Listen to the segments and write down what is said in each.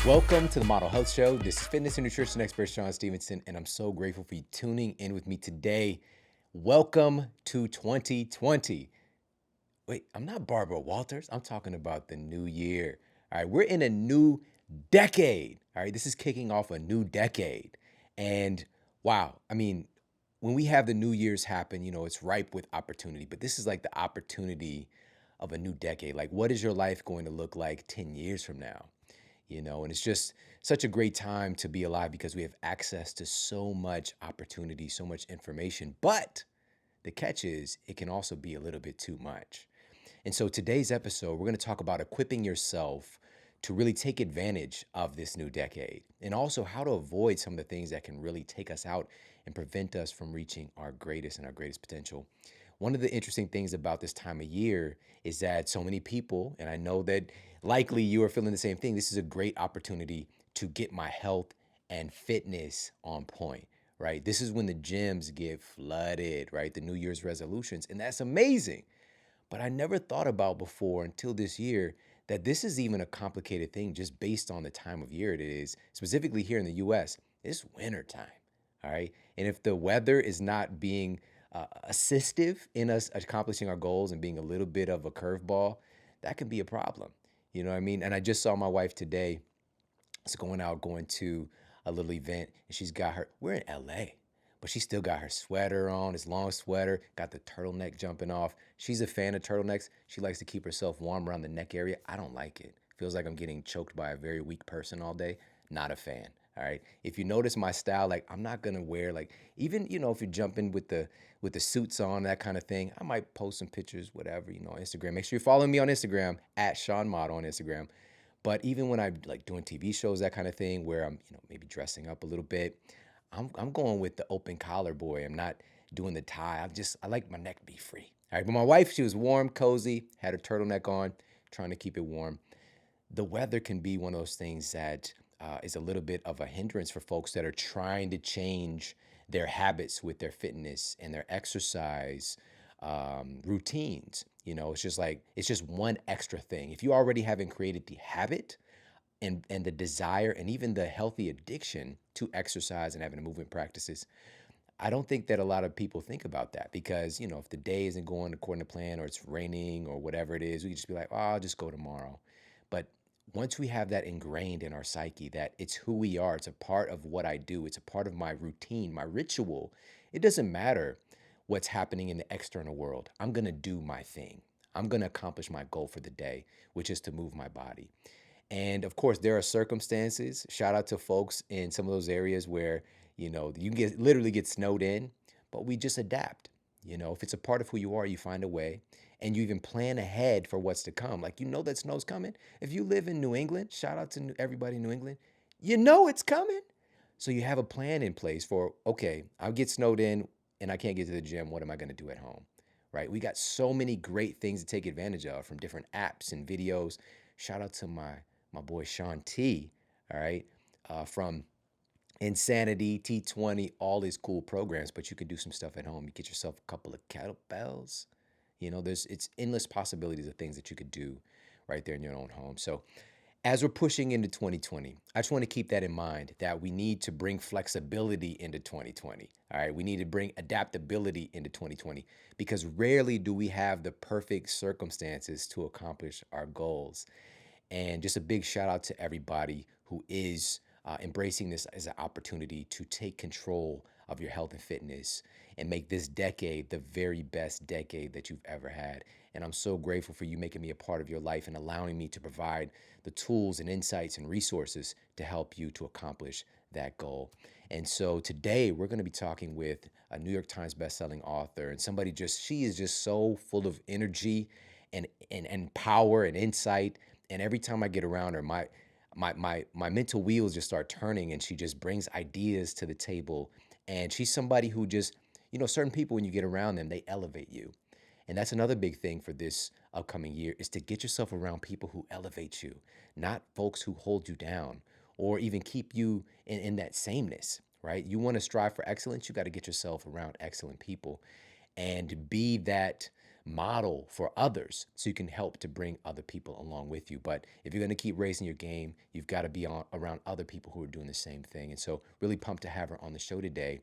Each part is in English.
Welcome to the Model Health Show. This is fitness and nutrition expert Shawn Stevenson, and I'm so grateful for you tuning in with me today. Welcome to 2020. Wait, I'm not Barbara Walters. I'm talking about the new year. All right, we're in a new decade. All right, this is kicking off a new decade. And wow, I mean, when we have the New Year's happen, it's ripe with opportunity, but this is like the opportunity of a new decade. Like, what is your life going to look like 10 years from now? And it's just such a great time to be alive because we have access to so much opportunity, so much information. But the catch is it can also be a little bit too much. And so today's episode, we're going to talk about equipping yourself to really take advantage of this new decade and also how to avoid some of the things that can really take us out and prevent us from reaching our greatest potential. One of the interesting things about this time of year is that so many people, and I know that likely you are feeling the same thing, this is a great opportunity to get my health and fitness on point, right? This is when the gyms get flooded, right? The New Year's resolutions, and that's amazing. But I never thought about before until this year that this is even a complicated thing just based on the time of year it is, specifically here in the US. It's winter time, all right? And if the weather is not being assistive in us accomplishing our goals and being a little bit of a curveball, that can be a problem. You know what I mean? And I just saw my wife today. It's going to a little event, and we're in LA, but she still got her sweater on, this long sweater, got the turtleneck jumping off. She's a fan of turtlenecks. She likes to keep herself warm around the neck area. I don't like it. Feels like I'm getting choked by a very weak person all day. Not a fan. All right. If you notice my style, like I'm not gonna wear even if you're jumping with the suits on, that kind of thing. I might post some pictures, whatever, on Instagram. Make sure you're following me on Instagram at Shawn Model on Instagram. But even when I'm like doing TV shows, that kind of thing, where I'm maybe dressing up a little bit, I'm going with the open collar boy. I'm not doing the tie. I like my neck to be free. All right. But my wife, she was warm, cozy, had her turtleneck on, trying to keep it warm. The weather can be one of those things that is a little bit of a hindrance for folks that are trying to change their habits with their fitness and their exercise routines. It's just one extra thing. If you already haven't created the habit and the desire and even the healthy addiction to exercise and having the movement practices, I don't think that a lot of people think about that because, if the day isn't going according to plan or it's raining or whatever it is, we can just be like, oh, I'll just go tomorrow. But once we have that ingrained in our psyche, that it's who we are, it's a part of what I do, it's a part of my routine, my ritual, it doesn't matter what's happening in the external world. I'm going to do my thing. I'm going to accomplish my goal for the day, which is to move my body. And of course, there are circumstances. Shout out to folks in some of those areas where, you literally get snowed in, but we just adapt. If it's a part of who you are, you find a way and you even plan ahead for what's to come. Like, that snow's coming. If you live in New England, shout out to everybody in New England, it's coming. So you have a plan in place for, okay, I'll get snowed in and I can't get to the gym. What am I going to do at home? Right? We got so many great things to take advantage of from different apps and videos. Shout out to my boy Shawn T, all right, from Insanity, T20, all these cool programs, but you could do some stuff at home. You get yourself a couple of kettlebells. It's endless possibilities of things that you could do right there in your own home. So as we're pushing into 2020, I just want to keep that in mind that we need to bring flexibility into 2020. All right. We need to bring adaptability into 2020 because rarely do we have the perfect circumstances to accomplish our goals. And just a big shout out to everybody who is embracing this as an opportunity to take control of your health and fitness and make this decade the very best decade that you've ever had. And I'm so grateful for you making me a part of your life and allowing me to provide the tools and insights and resources to help you to accomplish that goal. And so today we're going to be talking with a New York Times bestselling author and she is just so full of energy and power and insight. And every time I get around her, my mental wheels just start turning and she just brings ideas to the table. And she's somebody who just, certain people, when you get around them, they elevate you. And that's another big thing for this upcoming year is to get yourself around people who elevate you, not folks who hold you down or even keep you in that sameness, right? You want to strive for excellence, you got to get yourself around excellent people and be that model for others so you can help to bring other people along with you. But if you're going to keep raising your game, you've got to be around other people who are doing the same thing. And so really pumped to have her on the show today.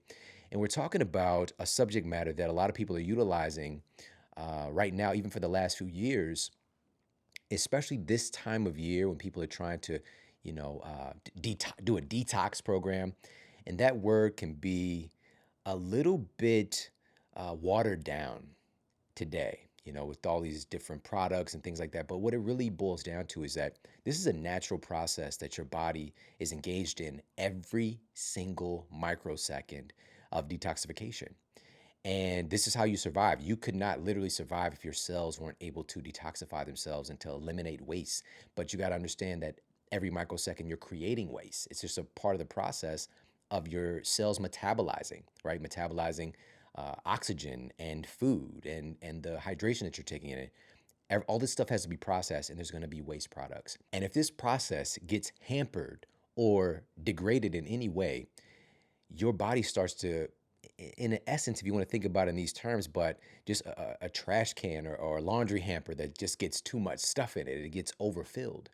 And we're talking about a subject matter that a lot of people are utilizing right now, even for the last few years, especially this time of year when people are trying to, do a detox program. And that word can be a little bit watered down today, with all these different products and things like that. But what it really boils down to is that this is a natural process that your body is engaged in every single microsecond of detoxification. And this is how you survive. You could not literally survive if your cells weren't able to detoxify themselves and to eliminate waste. But you got to understand that every microsecond you're creating waste. It's just a part of the process of your cells metabolizing, right? Metabolizing oxygen and food and the hydration that you're taking in it. All this stuff has to be processed, and there's going to be waste products. And if this process gets hampered or degraded in any way, your body starts to, in essence, if you want to think about it in these terms, but just a trash can or a laundry hamper that just gets too much stuff in it, it gets overfilled.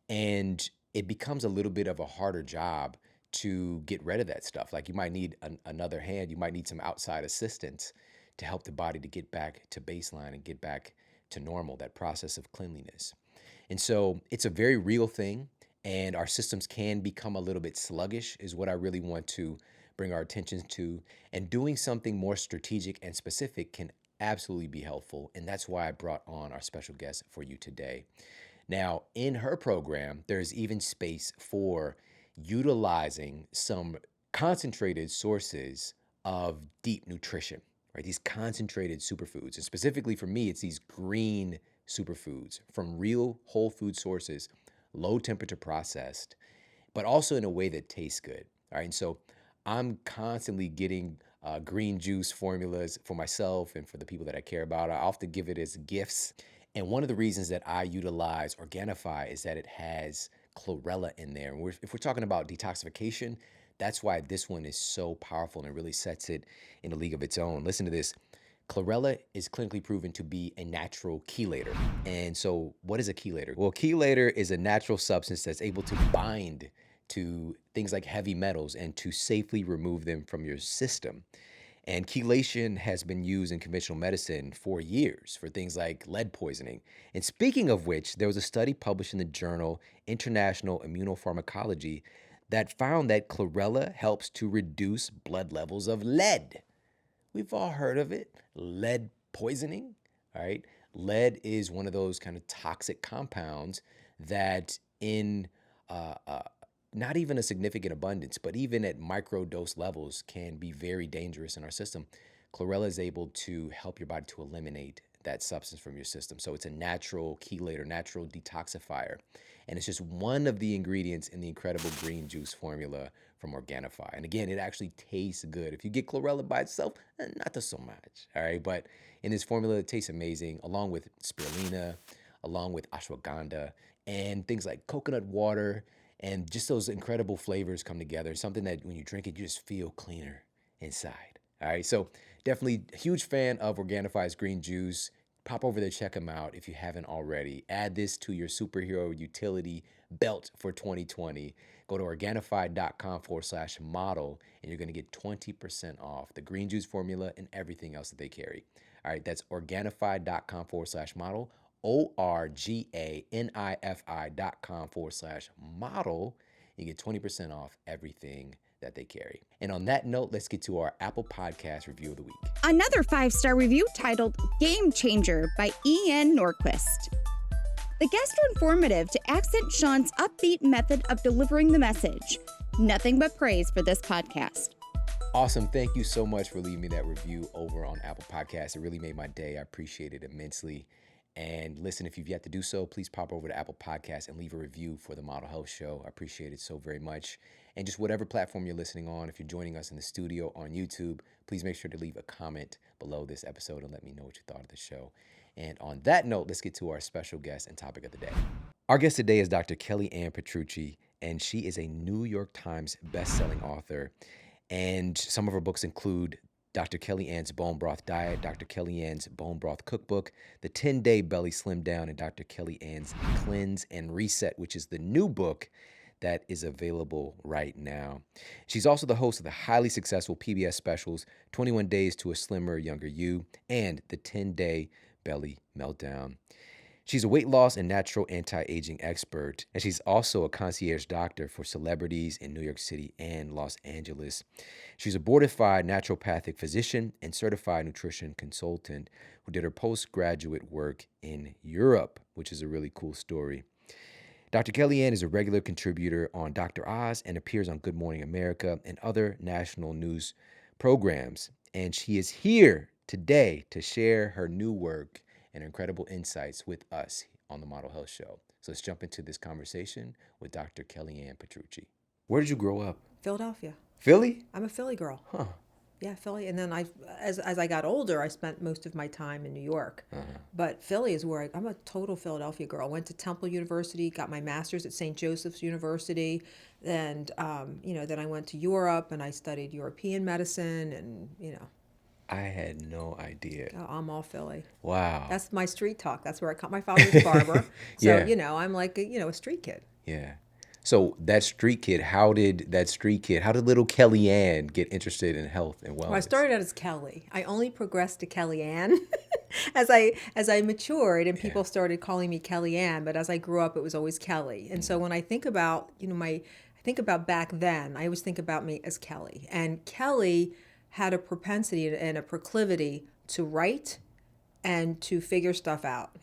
And it becomes a little bit of a harder job to get rid of that stuff. Like you might need another hand, you might need some outside assistance to help the body to get back to baseline and get back to normal, that process of cleanliness. And so it's a very real thing, and our systems can become a little bit sluggish is what I really want to bring our attention to. And doing something more strategic and specific can absolutely be helpful. And that's why I brought on our special guest for you today. Now, in her program, there's even space for utilizing some concentrated sources of deep nutrition, right? These concentrated superfoods. And specifically for me, it's these green superfoods from real whole food sources, low temperature processed, but also in a way that tastes good. All right. And so I'm constantly getting green juice formulas for myself and for the people that I care about. I often give it as gifts. And one of the reasons that I utilize Organifi is that it has chlorella in there. And if we're talking about detoxification, that's why this one is so powerful and it really sets it in a league of its own. Listen to this. Chlorella is clinically proven to be a natural chelator. And so what is a chelator? Well, chelator is a natural substance that's able to bind to things like heavy metals and to safely remove them from your system. And chelation has been used in conventional medicine for years for things like lead poisoning. And speaking of which, there was a study published in the journal International Immunopharmacology that found that chlorella helps to reduce blood levels of lead. We've all heard of it, lead poisoning, all right? Lead is one of those kind of toxic compounds that in not even a significant abundance, but even at microdose levels can be very dangerous in our system. Chlorella is able to help your body to eliminate that substance from your system. So it's a natural chelator, natural detoxifier. And it's just one of the ingredients in the incredible green juice formula from Organifi. And again, it actually tastes good. If you get chlorella by itself, not so much, all right? But in this formula, it tastes amazing, along with spirulina, along with ashwagandha, and things like coconut water, and just those incredible flavors come together. Something that when you drink it, you just feel cleaner inside. All right. So definitely a huge fan of Organifi's green juice. Pop over there, check them out if you haven't already. Add this to your superhero utility belt for 2020. Go to Organifi.com/model and you're going to get 20% off the green juice formula and everything else that they carry. All right. That's Organifi.com/model. Organifi.com/model. You get 20% off everything that they carry. And on that note, let's get to our Apple Podcast review of the week. Another 5-star review titled Game Changer by Ian Norquist. The guests were informative to accent Shawn's upbeat method of delivering the message. Nothing but praise for this podcast. Awesome. Thank you so much for leaving me that review over on Apple Podcasts. It really made my day. I appreciate it immensely. And listen, if you've yet to do so, please pop over to Apple Podcasts and leave a review for the Model Health Show. I appreciate it so very much. And just whatever platform you're listening on, if you're joining us in the studio on YouTube, please make sure to leave a comment below this episode and let me know what you thought of the show. And on that note, let's get to our special guest and topic of the day. Our guest today is Dr. Kellyann Petrucci, and she is a New York Times best-selling author. And some of her books include Dr. Kellyanne's Bone Broth Diet, Dr. Kellyanne's Bone Broth Cookbook, the 10-Day Belly Slim Down, and Dr. Kellyanne's Cleanse and Reset, which is the new book that is available right now. She's also the host of the highly successful PBS specials, 21 Days to a Slimmer, Younger You, and the 10-Day Belly Meltdown. She's a weight loss and natural anti-aging expert, and she's also a concierge doctor for celebrities in New York City and Los Angeles. She's a board-certified naturopathic physician and certified nutrition consultant who did her postgraduate work in Europe, which is a really cool story. Dr. Kellyann is a regular contributor on Dr. Oz and appears on Good Morning America and other national news programs. And she is here today to share her new work and incredible insights with us on the Model Health Show. So let's jump into this conversation with Dr. Kellyann Petrucci. Where did you grow up? Philadelphia. Philly? I'm a Philly girl. Huh. Yeah, Philly. And then as I got older, I spent most of my time in New York. But Philly is where I'm a total Philadelphia girl. Went to Temple University, got my master's at St. Joseph's University. And, then I went to Europe and I studied European medicine and, I had no idea. I'm all Philly. Wow. That's my street talk. That's where I cut my father's barber. So, Yeah. I'm like, a street kid. Yeah. So that street kid, how did little Kellyann get interested in health and wellness? Well, I started out as Kelly. I only progressed to Kellyann as I matured, and people started calling me Kellyann. But as I grew up, it was always Kelly. And so when I think about, I think about back then, I always think about me as Kelly. And Kelly had a propensity and a proclivity to write and to figure stuff out.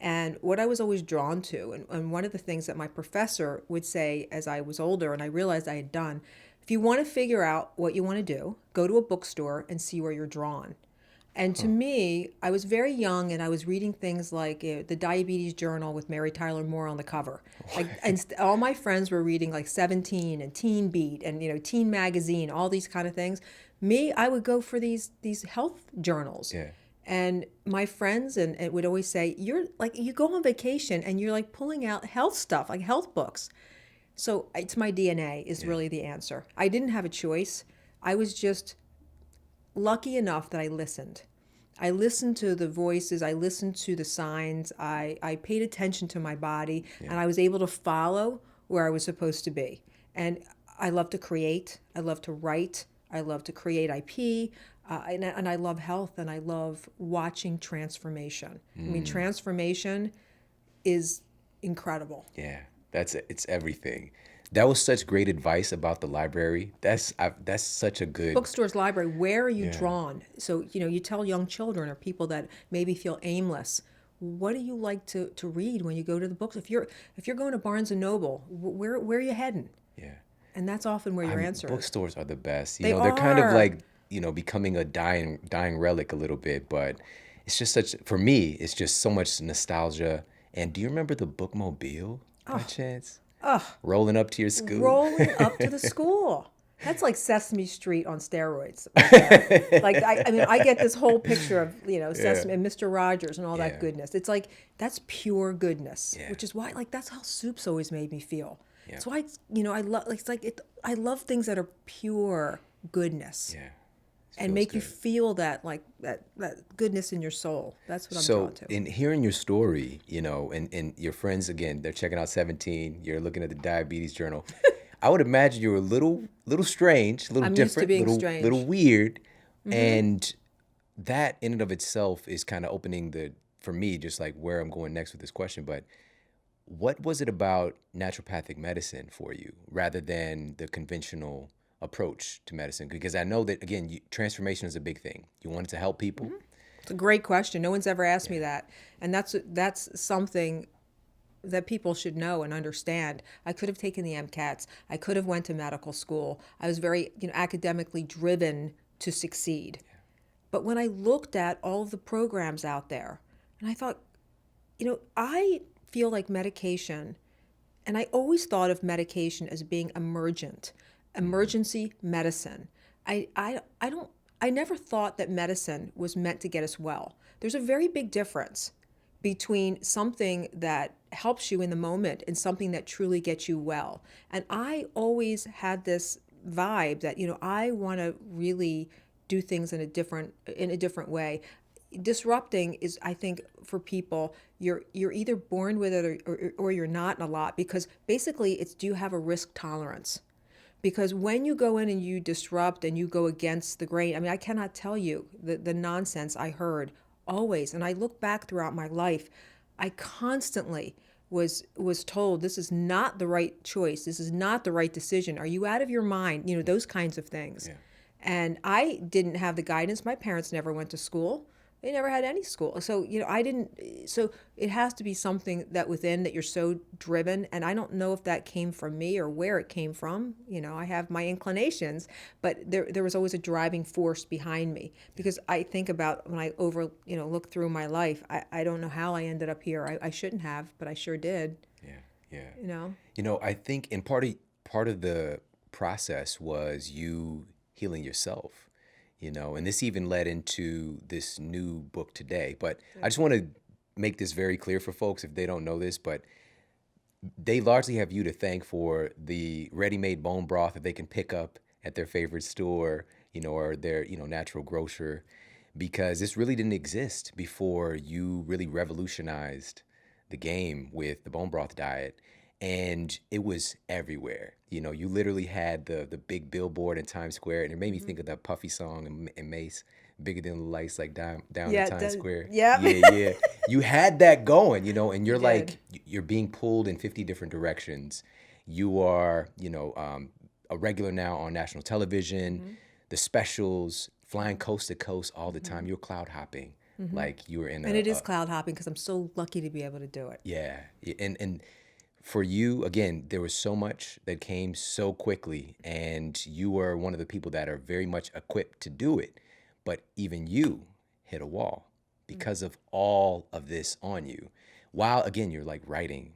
And what I was always drawn to, and one of the things that my professor would say as I was older, and I realized I had done, if you want to figure out what you want to do, go to a bookstore and see where you're drawn. And to me, I was very young, and I was reading things like the Diabetes Journal with Mary Tyler Moore on the cover. All my friends were reading like 17 and Teen Beat and Teen Magazine, all these kind of things. Me, I would go for these health journals. Yeah. And my friends and it would always say, you go on vacation and you're like pulling out health stuff, like health books. So it's my DNA is really the answer. I didn't have a choice. I was just lucky enough that I listened. I listened to the voices. I listened to the signs. I paid attention to my body, and I was able to follow where I was supposed to be. And I love to create. I love to write. I love to create IP. And I love health, and I love watching transformation. I mean, transformation is incredible. Yeah, it's everything. That was such great advice about the library. That's such a good Bookstore's library. Where are you drawn? So you tell young children or people that maybe feel aimless, what do you like to read when you go to the books? If you're going to Barnes and Noble, where are you heading? Yeah. And that's often where your answer is. Bookstores are the best. They they're kind of are. like becoming a dying relic a little bit, but it's just for me, it's just so much nostalgia. And do you remember the bookmobile by chance? Rolling up to your school? Rolling up to the school. That's like Sesame Street on steroids. Like I get this whole picture of Sesame and Mr. Rogers and all that goodness. It's like that's pure goodness, which is why that's how soups always made me feel. It's why I love things that are pure goodness. Yeah. And make you feel that goodness in your soul. That's what I'm drawn to. So in hearing your story, and your friends, again, they're checking out 17, you're looking at the Diabetes Journal. I would imagine you were a little strange, a little different, used to being strange. little weird. And that in and of itself is kind of opening for me, just like where I'm going next with this question. But what was it about naturopathic medicine for you rather than the conventional approach to medicine? Because I know that, again, transformation is a big thing. You wanted to help people. It's a great question. No one's ever asked me that. And that's something that people should know and understand. I could have taken the MCATs. I could have went to medical school. I was very academically driven to succeed. But when I looked at all of the programs out there, and I thought, I feel like medication, and I always thought of medication as being emergency medicine. I never thought that medicine was meant to get us well. There's a very big difference between something that helps you in the moment and something that truly gets you well. And I always had this vibe that, I want to really do things in a different way. Disrupting is, I think, for people, you're either born with it or you're not in a lot, because basically it's, do you have a risk tolerance? Because when you go in and you disrupt and you go against the grain, I mean, I cannot tell you the nonsense I heard always. And I look back throughout my life, I constantly was told, this is not the right choice. This is not the right decision. Are you out of your mind? You know, those kinds of things. Yeah. And I didn't have the guidance. My parents never went to school. They never had any school. So, you know, I didn't, so it has to be something that within, that you're so driven. And I don't know if that came from me or where it came from. You know, I have my inclinations, but there was always a driving force behind me, because I think about when I look through my life, I don't know how I ended up here. I shouldn't have, but I sure did. Yeah. You know? You know, I think in part of the process was you healing yourself. You know, and this even led into this new book today. But I just want to make this very clear for folks if they don't know this, but they largely have you to thank for the ready-made bone broth that they can pick up at their favorite store, you know, or their, you know, natural grocer, because this really didn't exist before you really revolutionized the game with the bone broth diet. And it was everywhere. You know, you literally had the big billboard in Times Square, and it made me think of that Puffy song and Mace, bigger than the lights, like down in Times Square. Yeah. Yeah. You had that going, you know, and you're You like, did. you're being pulled in 50 different directions. You are, you know, a regular now on national television, the specials, flying coast to coast all the time. You're cloud hopping, like you were in And it is cloud hopping, because I'm so lucky to be able to do it. yeah. And for you, again, there was so much that came so quickly, and you were one of the people that are very much equipped to do it. But even you hit a wall because of all of this on you. While, again, you're like writing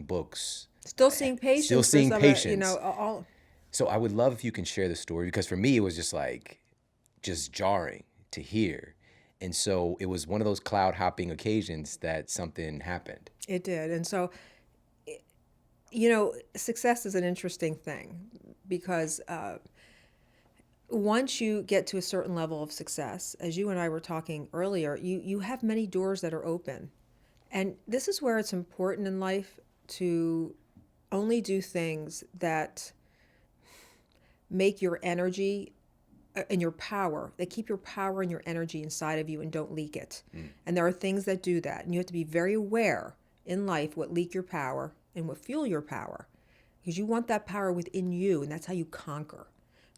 books, Still seeing patients. still seeing for some, patients. You know, all. So I would love if you can share the story, because for me, it was just jarring to hear. And so it was one of those cloud hopping occasions that something happened. It did. And so, you know, success is an interesting thing, because once you get to a certain level of success, as you and I were talking earlier, you have many doors that are open. And this is where it's important in life to only do things that make your energy and your power, that keep your power and your energy inside of you and don't leak it. And there are things that do that. And you have to be very aware in life what leak your power and what fuel your power, because you want that power within you, and that's how you conquer.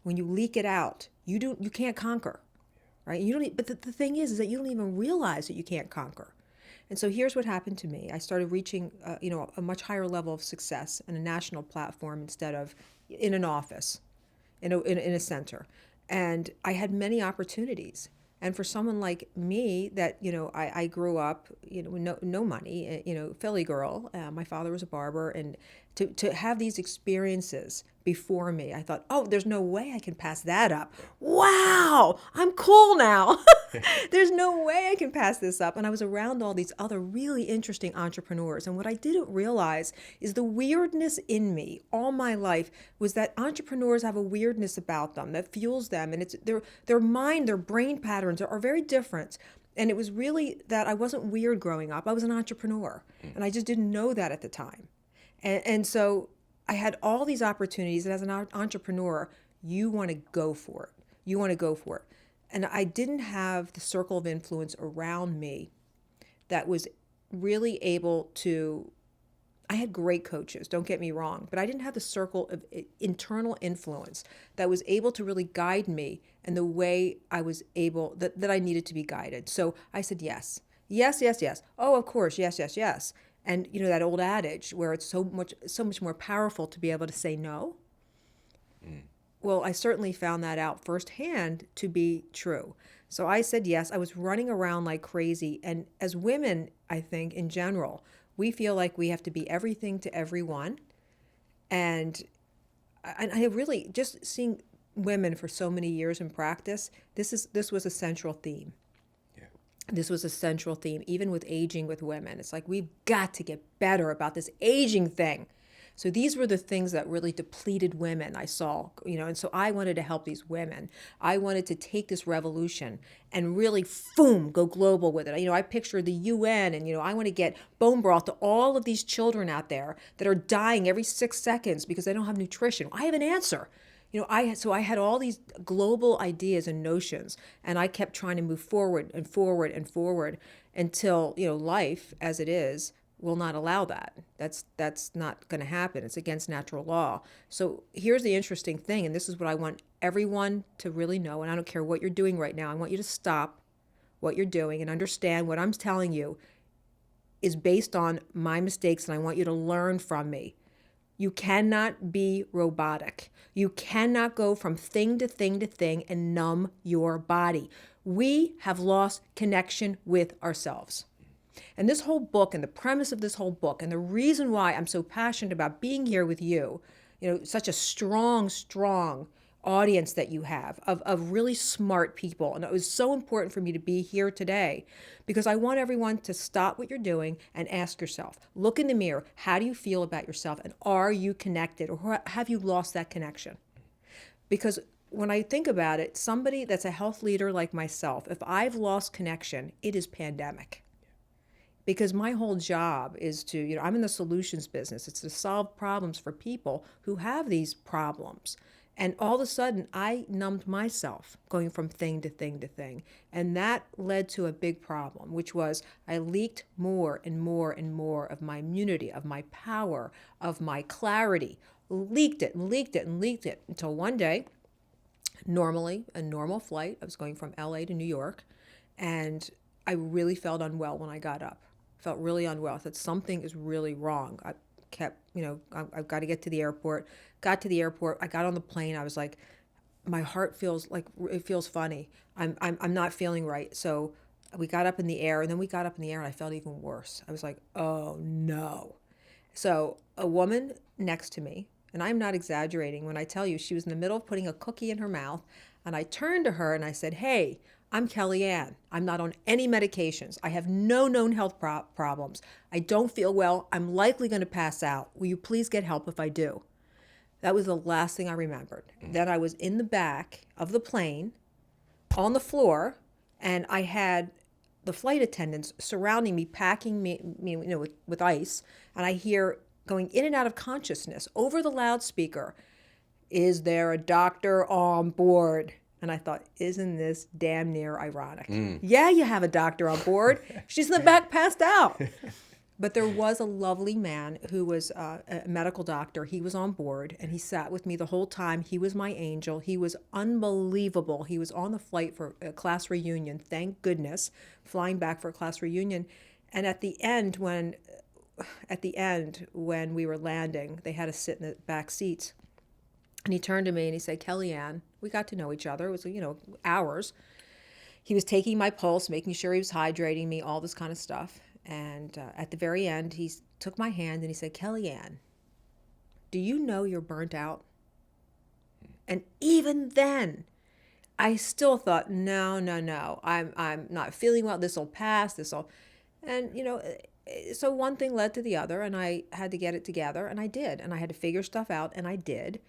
When you leak it out, you can't conquer, right? You don't. But the thing is that you don't even realize that you can't conquer. And so here's what happened to me. I started reaching, a much higher level of success in a national platform instead of in an office, in a center, and I had many opportunities. And for someone like me, that, you know, I grew up, you know, with no money, you know, Philly girl. My father was a barber, and to have these experiences before me, I thought, oh, there's no way I can pass that up. Wow, I'm cool now. There's no way I can pass this up. And I was around all these other really interesting entrepreneurs. And what I didn't realize is the weirdness in me all my life was that entrepreneurs have a weirdness about them that fuels them. And it's their mind, their brain patterns are very different. And it was really that I wasn't weird growing up. I was an entrepreneur. And I just didn't know that at the time. And so I had all these opportunities. And as an entrepreneur, you want to go for it. You want to go for it. And I didn't have the circle of influence around me that was really able to, I had great coaches, don't get me wrong, but I didn't have the circle of internal influence that was able to really guide me in the way I was able, that I needed to be guided. So I said, yes. Oh, of course, yes. And you know, that old adage where it's so much more powerful to be able to say no. Well, I certainly found that out firsthand to be true. So I said yes. I was running around like crazy. And as women, I think in general, we feel like we have to be everything to everyone. And I really, just seeing women for so many years in practice, this was a central theme. Yeah. This was a central theme, even with aging with women. It's like, we've got to get better about this aging thing. So these were the things that really depleted women I saw, and so I wanted to help these women. I wanted to take this revolution and really, boom, go global with it. I picture the UN and, I want to get bone broth to all of these children out there that are dying every 6 seconds because they don't have nutrition. I have an answer. I had all these global ideas and notions, and I kept trying to move forward and forward and forward until, life as it is will not allow that. That's not going to happen. It's against natural law. So here's the interesting thing, and this is what I want everyone to really know, and I don't care what you're doing right now. I want you to stop what you're doing and understand what I'm telling you is based on my mistakes, and I want you to learn from me. You cannot be robotic. You cannot go from thing to thing to thing and numb your body. We have lost connection with ourselves. And this whole book and the premise of this whole book and the reason why I'm so passionate about being here with you, such a strong audience that you have of really smart people. And it was so important for me to be here today because I want everyone to stop what you're doing and ask yourself, look in the mirror, how do you feel about yourself? And are you connected or have you lost that connection? Because when I think about it, somebody that's a health leader like myself, if I've lost connection, it is pandemic. Because my whole job is to, I'm in the solutions business. It's to solve problems for people who have these problems. And all of a sudden, I numbed myself going from thing to thing to thing. And that led to a big problem, which was I leaked more and more and more of my immunity, of my power, of my clarity. Leaked it until one day, normally, a normal flight, I was going from LA to New York, and I really felt unwell when I got up. Felt really unwell. I thought something is really wrong. I kept, I've got to get to the airport. Got to the airport. I got on the plane. I was like, my heart feels like it feels funny. I'm not feeling right. So we got up in the air, and then we got up in the air, and I felt even worse. I was like, oh no. So a woman next to me, and I'm not exaggerating when I tell you, she was in the middle of putting a cookie in her mouth, and I turned to her and I said, hey, I'm Kellyann. I'm not on any medications. I have no known health problems. I don't feel well. I'm likely going to pass out. Will you please get help if I do? That was the last thing I remembered. Then I was in the back of the plane on the floor, and I had the flight attendants surrounding me, packing me with ice, and I hear going in and out of consciousness over the loudspeaker, is there a doctor on board? And I thought, isn't this damn near ironic? Yeah, you have a doctor on board. She's in the back passed out. But there was a lovely man who was a medical doctor. He was on board, and he sat with me the whole time. He was my angel. He was unbelievable. He was on the flight for a class reunion, thank goodness, flying back for a class reunion. And at the end, when we were landing, they had us sit in the back seats. And he turned to me and he said, Kellyann, we got to know each other. It was, hours. He was taking my pulse, making sure he was hydrating me, all this kind of stuff. And at the very end, he took my hand and he said, Kellyann, do you know you're burnt out? And even then, I still thought, no. I'm not feeling well. This will pass. And, so one thing led to the other, and I had to get it together, and I did. And I had to figure stuff out, and I did.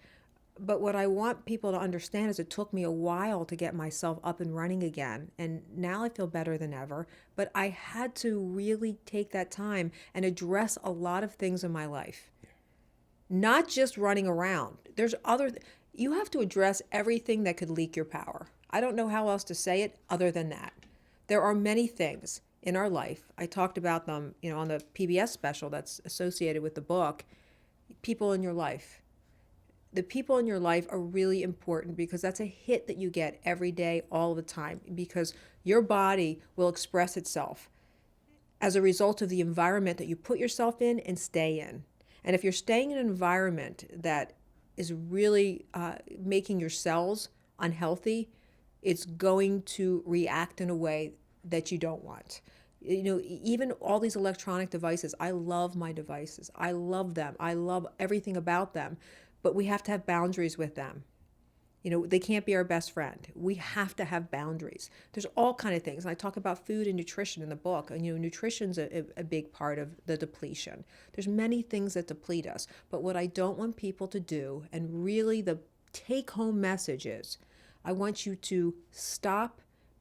But what I want people to understand is it took me a while to get myself up and running again. And now I feel better than ever. But I had to really take that time and address a lot of things in my life. Not just running around. You have to address everything that could leak your power. I don't know how else to say it other than that. There are many things in our life. I talked about them, on the PBS special that's associated with the book. People in your life. The people in your life are really important because that's a hit that you get every day, all the time, because your body will express itself as a result of the environment that you put yourself in and stay in. And if you're staying in an environment that is really making your cells unhealthy, it's going to react in a way that you don't want. Even all these electronic devices, I love my devices. I love them. I love everything about them. But we have to have boundaries with them. They can't be our best friend. We have to have boundaries. There's all kind of things. And I talk about food and nutrition in the book. And, nutrition's a big part of the depletion. There's many things that deplete us. But what I don't want people to do, and really the take-home message is, I want you to stop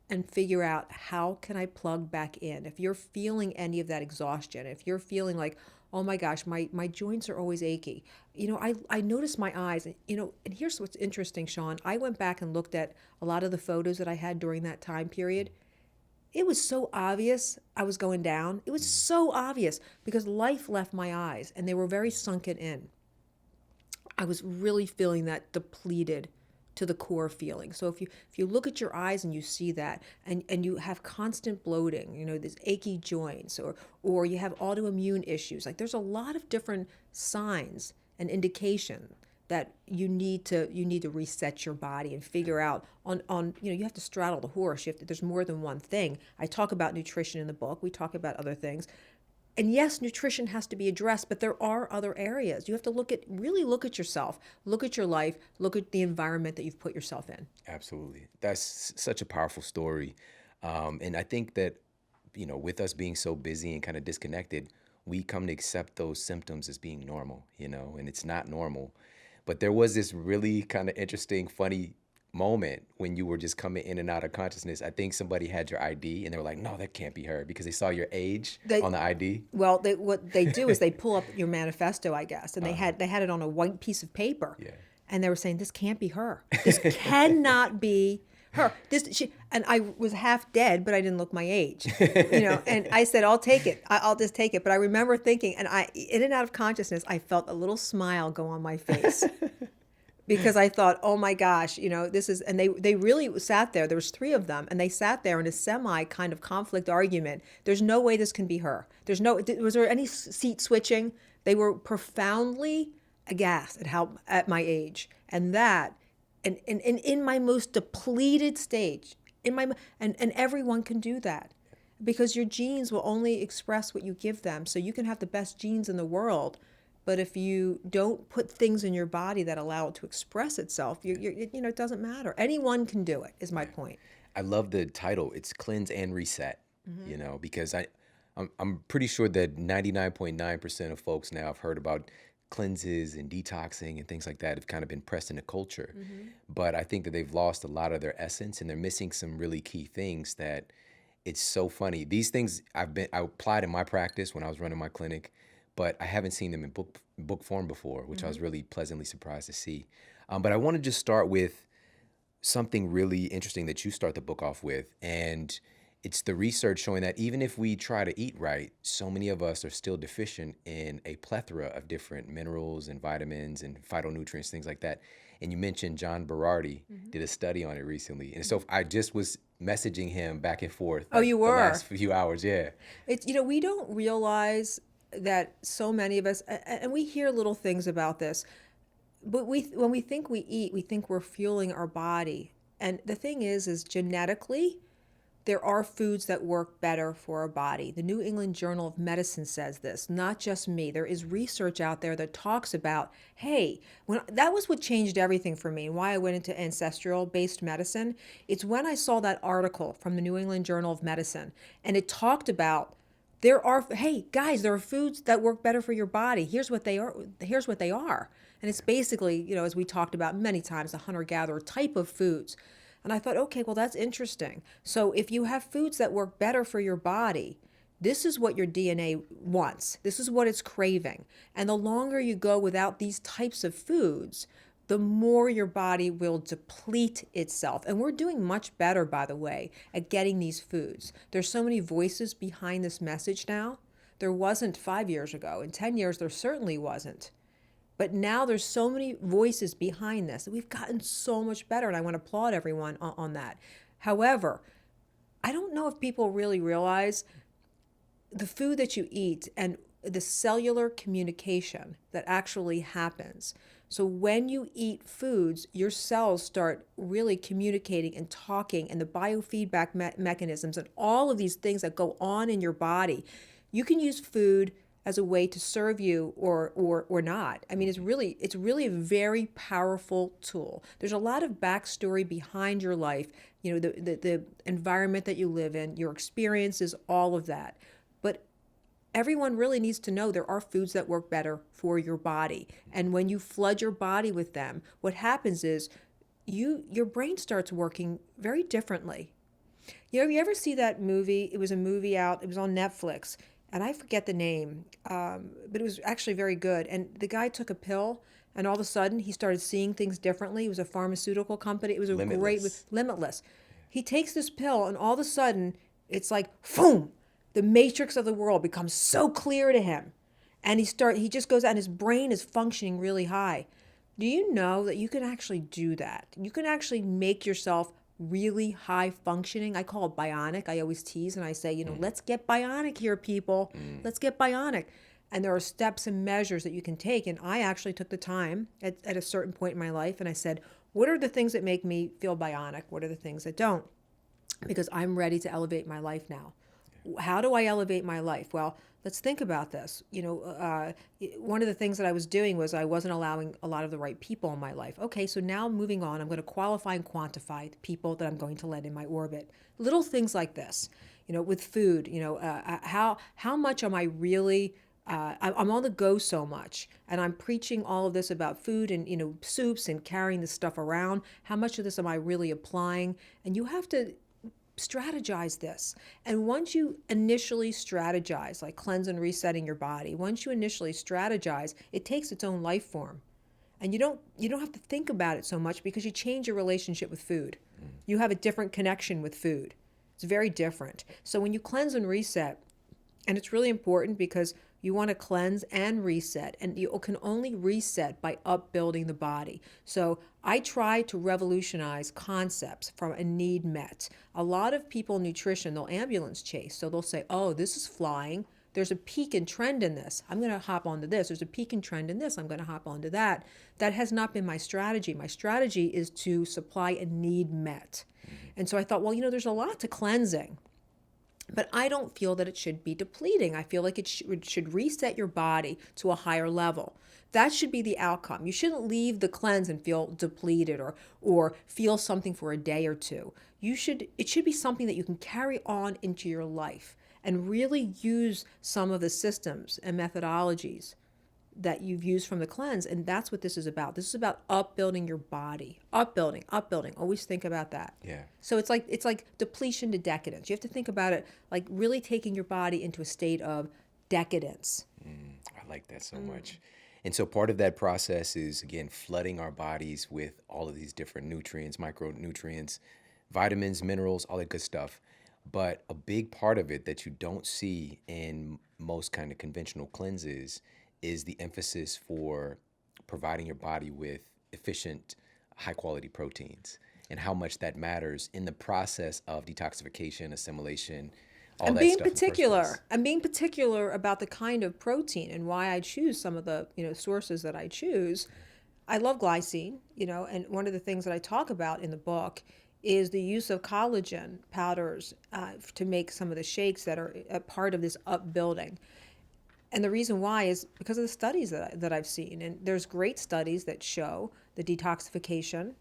and figure out, how can I plug back in? If you're feeling any of that exhaustion, if you're feeling like, oh my gosh, my joints are always achy. I notice my eyes, and here's what's interesting, Shawn. I went back and looked at a lot of the photos that I had during that time period. It was so obvious I was going down. It was so obvious because life left my eyes and they were very sunken in. I was really feeling that depleted to the core feeling. So if you look at your eyes and you see that, and you have constant bloating, these achy joints, or you have autoimmune issues, like there's a lot of different signs and indication that you need to reset your body and figure out on you have to straddle the horse. There's more than one thing. I talk about nutrition in the book. We talk about other things. And yes, nutrition has to be addressed, but there are other areas. You have to really look at yourself, look at your life, look at the environment that you've put yourself in. Absolutely. That's such a powerful story. And I think that, with us being so busy and kind of disconnected, we come to accept those symptoms as being normal, and it's not normal. But there was this really kind of interesting, funny moment when you were just coming in and out of consciousness. I think somebody had your ID and they were like, no, that can't be her, because they saw your age on the ID. Well, what they do is they pull up your manifesto, I guess, and they had it on a white piece of paper. Yeah. And they were saying, this can't be her. This cannot be her. And I was half dead, but I didn't look my age. And I said, I'll take it. I'll just take it. But I remember thinking, and in and out of consciousness, I felt a little smile go on my face. Because I thought, oh my gosh, this is, and they really sat there. There was 3 of them, and they sat there in a semi kind of conflict argument. There's no way this can be her. Was there any seat switching? They were profoundly aghast at my age, and that, and in my most depleted stage, and everyone can do that, because your genes will only express what you give them. So you can have the best genes in the world, but if you don't put things in your body that allow it to express itself, it doesn't matter. Anyone can do it, is my point. I love the title. It's Cleanse and Reset, because I'm pretty sure that 99.9% of folks now have heard about cleanses and detoxing and things like that have kind of been pressed in the culture. But I think that they've lost a lot of their essence, and they're missing some really key things that it's so funny. These things I applied in my practice when I was running my clinic, but I haven't seen them in book form before, which I was really pleasantly surprised to see. But I want to just start with something really interesting that you start the book off with, and it's the research showing that even if we try to eat right, so many of us are still deficient in a plethora of different minerals and vitamins and phytonutrients, things like that. And you mentioned John Berardi did a study on it recently. And so I just was messaging him back and forth. Oh, you were? The last few hours, yeah. It's, we don't realize that so many of us, and we hear little things about this, but when we think we eat, we think we're fueling our body. And the thing is genetically, there are foods that work better for our body. The New England Journal of Medicine says this, not just me. There is research out there that talks about, hey, that was what changed everything for me and why I went into ancestral-based medicine. It's when I saw that article from the New England Journal of Medicine, and it talked about, hey guys, there are foods that work better for your body. Here's what they are. And it's basically, as we talked about many times, the hunter-gatherer type of foods. And I thought, okay, well, that's interesting. So if you have foods that work better for your body, this is what your DNA wants. This is what it's craving. And the longer you go without these types of foods, the more your body will deplete itself. And we're doing much better, by the way, at getting these foods. There's so many voices behind this message now. There wasn't 5 years ago. In 10 years, there certainly wasn't. But now there's so many voices behind this that we've gotten so much better, and I want to applaud everyone on that. However, I don't know if people really realize the food that you eat and the cellular communication that actually happens. So when you eat foods, your cells start really communicating and talking, and the biofeedback mechanisms and all of these things that go on in your body. You can use food as a way to serve you or not. I mean, it's really a very powerful tool. There's a lot of backstory behind your life, the environment that you live in, your experiences, all of that. But everyone really needs to know there are foods that work better for your body. And when you flood your body with them, what happens is your brain starts working very differently. You ever see that movie? It was a movie out, it was on Netflix, and I forget the name, but it was actually very good. And the guy took a pill, and all of a sudden he started seeing things differently. It was a pharmaceutical company. It was a Limitless. Limitless. He takes this pill, and all of a sudden it's like, boom, the matrix of the world becomes so clear to him. And he just goes out, and his brain is functioning really high. Do you know that you can actually do that? You can actually make yourself really high functioning. I call it bionic. I always tease and I say, let's get bionic here, people. Let's get bionic. And there are steps and measures that you can take. And I actually took the time at a certain point in my life, and I said, what are the things that make me feel bionic? What are the things that don't? Because I'm ready to elevate my life now. How do I elevate my life? Well, let's think about this. One of the things that I was doing was I wasn't allowing a lot of the right people in my life. Okay, so now moving on, I'm going to qualify and quantify the people that I'm going to let in my orbit. Little things like this, with food, how much am I really, I'm on the go so much, and I'm preaching all of this about food and, soups and carrying this stuff around. How much of this am I really applying? And you have to strategize this. And once you initially strategize, like cleanse and resetting your body, once you initially strategize, it takes its own life form. And you don't have to think about it so much because you change your relationship with food. You have a different connection with food. It's very different. So when you cleanse and reset, and it's really important because you want to cleanse and reset, and you can only reset by upbuilding the body. So I try to revolutionize concepts from a need met. A lot of people in nutrition, they'll ambulance chase. So they'll say, oh, this is flying. There's a peak in trend in this. I'm going to hop onto this. There's a peak in trend in this. I'm going to hop onto that. That has not been my strategy. My strategy is to supply a need met. And so I thought, well, there's a lot to cleansing. But I don't feel that it should be depleting. I feel like it should reset your body to a higher level. That should be the outcome. You shouldn't leave the cleanse and feel depleted or feel something for a day or two. It should be something that you can carry on into your life and really use some of the systems and methodologies that you've used from the cleanse. And that's what this is about. This is about upbuilding your body. Upbuilding. Always think about that. Yeah. So it's like depletion to decadence. You have to think about it like really taking your body into a state of decadence. I like that so much. And so part of that process is, again, flooding our bodies with all of these different nutrients, micronutrients, vitamins, minerals, all that good stuff. But a big part of it that you don't see in most kind of conventional cleanses is the emphasis for providing your body with efficient, high-quality proteins and how much that matters in the process of detoxification, assimilation, all that stuff. I'm being particular about the kind of protein and why I choose some of the sources that I choose. I love glycine, and one of the things that I talk about in the book is the use of collagen powders to make some of the shakes that are a part of this upbuilding. And the reason why is because of the studies that I've seen. And there's great studies that show the detoxification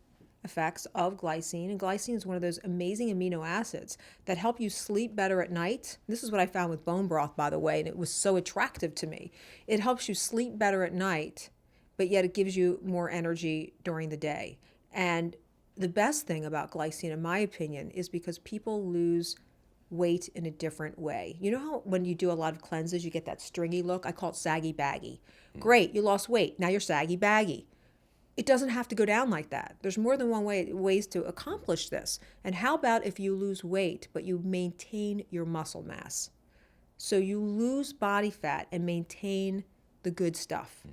effects of glycine. And glycine is one of those amazing amino acids that help you sleep better at night. This is what I found with bone broth, by the way, and it was so attractive to me. It helps you sleep better at night, but yet it gives you more energy during the day. And the best thing about glycine, in my opinion, is because people lose weight in a different way. You know how when you do a lot of cleanses, you get that stringy look? I call it saggy baggy. Great, you lost weight. Now you're saggy baggy. It doesn't have to go down like that. There's more than one ways to accomplish this. And how about if you lose weight, but you maintain your muscle mass? So you lose body fat and maintain the good stuff.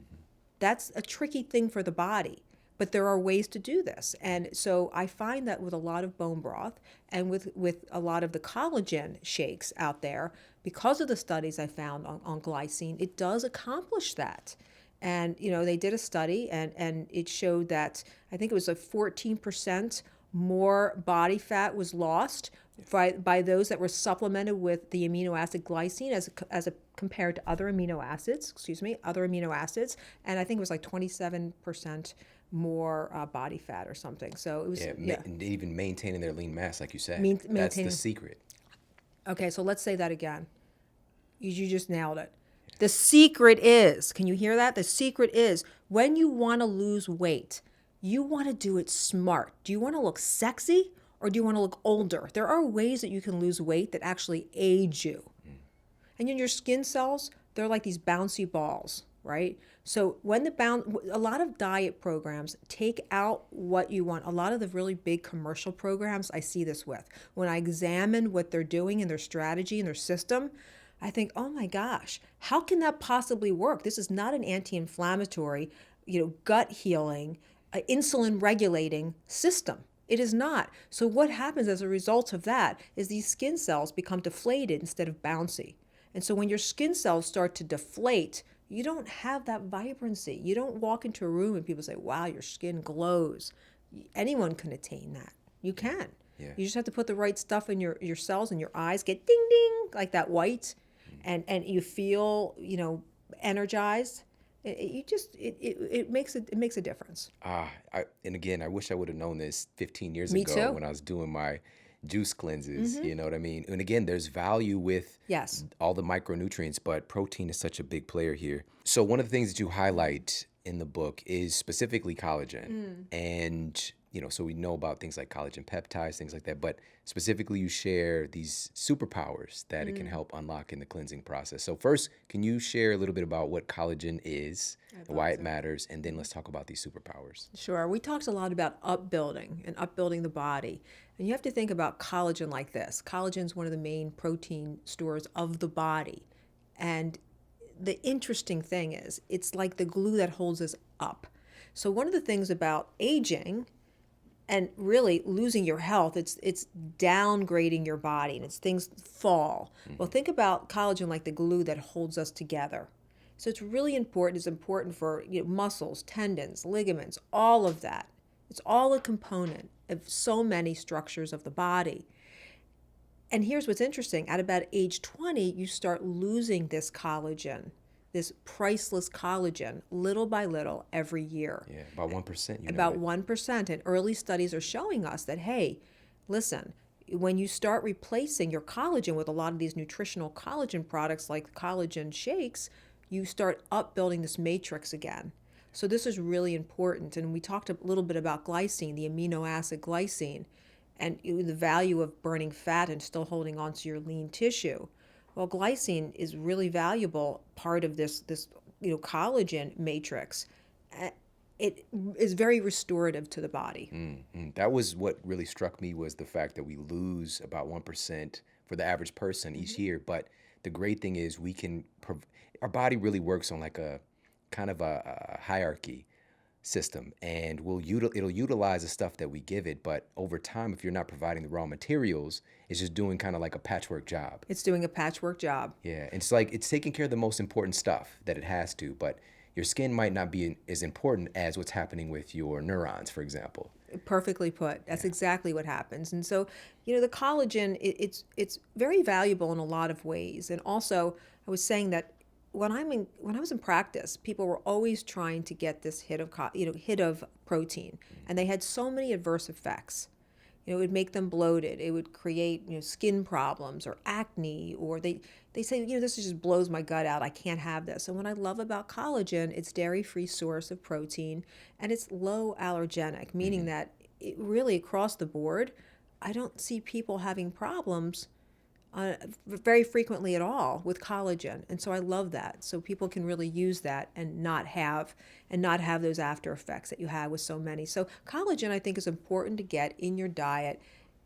That's a tricky thing for the body. But there are ways to do this. And so I find that with a lot of bone broth and with a lot of the collagen shakes out there, because of the studies I found on glycine, it does accomplish that. And, they did a study and it showed that I think it was a 14% more body fat was lost by those that were supplemented with the amino acid glycine as compared to other amino acids, and I think it was like 27% more body fat or something. So it was and even maintaining their lean mass, like you said. That's the maintaining- secret. Okay, so let's say that again. You just nailed it. The secret is, can you hear that? The secret is when you want to lose weight, you want to do it smart. Do you want to look sexy or do you want to look older? There are ways that you can lose weight that actually age you. And in your skin cells, they're like these bouncy balls, right? So when a lot of diet programs take out what you want. A lot of the really big commercial programs, I see this with. When I examine what they're doing and their strategy and their system, I think, oh my gosh, how can that possibly work? This is not an anti-inflammatory, gut healing, insulin regulating system. It is not. So what happens as a result of that is these skin cells become deflated instead of bouncy. And so when your skin cells start to deflate, you don't have that vibrancy. You don't walk into a room and people say, wow, your skin glows. Anyone can attain that. You can. Yeah. You just have to put the right stuff in your cells, and your eyes get ding ding like that white, and you feel energized. It makes a difference. And again, I wish I would have known this 15 years Me ago too. when I was doing my juice cleanses. You know what I mean? And again, there's value with Yes. all the micronutrients, but protein is such a big player here. So one of the things that you highlight in the book is specifically collagen. And so we know about things like collagen peptides, things like that, but specifically you share these superpowers that it can help unlock in the cleansing process. So first, can you share a little bit about what collagen is and why it matters? And then let's talk about these superpowers. Sure. We talked a lot about upbuilding the body. And you have to think about collagen like this. Collagen is one of the main protein stores of the body. And the interesting thing is, it's like the glue that holds us up. So one of the things about aging and really losing your health, it's downgrading your body, and it's things fall. Well, think about collagen like the glue that holds us together. So it's really important. It's important for muscles, tendons, ligaments, all of that. It's all a component of so many structures of the body. And here's what's interesting. At about age 20, you start losing this collagen, this priceless collagen, little by little every year. Yeah, about 1%. About 1%. And early studies are showing us that, hey, listen, when you start replacing your collagen with a lot of these nutritional collagen products like collagen shakes, you start upbuilding this matrix again. So this is really important. And we talked a little bit about glycine, the amino acid glycine, and the value of burning fat and still holding on to your lean tissue. Well, glycine is really valuable part of this collagen matrix. It is very restorative to the body. That was what really struck me, was the fact that we lose about 1% for the average person each year. But the great thing is our body really works on like a kind of a hierarchy system, and it'll utilize the stuff that we give it, but over time, if you're not providing the raw materials, it's just doing kind of like a patchwork job. It's doing a patchwork job. Yeah, and it's like it's taking care of the most important stuff that it has to, but your skin might not be as important as what's happening with your neurons, for example. Perfectly put. That's exactly what happens. And so, the collagen, it's very valuable in a lot of ways. And also, I was saying that when I was in practice, people were always trying to get this hit of protein, and they had so many adverse effects. It would make them bloated. It would create skin problems or acne, or they say this just blows my gut out. I can't have this. And what I love about collagen, it's dairy-free source of protein, and it's low allergenic, meaning that it really across the board, I don't see people having problems very frequently at all with collagen. And so I love that. So people can really use that and not have those after effects that you have with so many. So collagen, I think, is important to get in your diet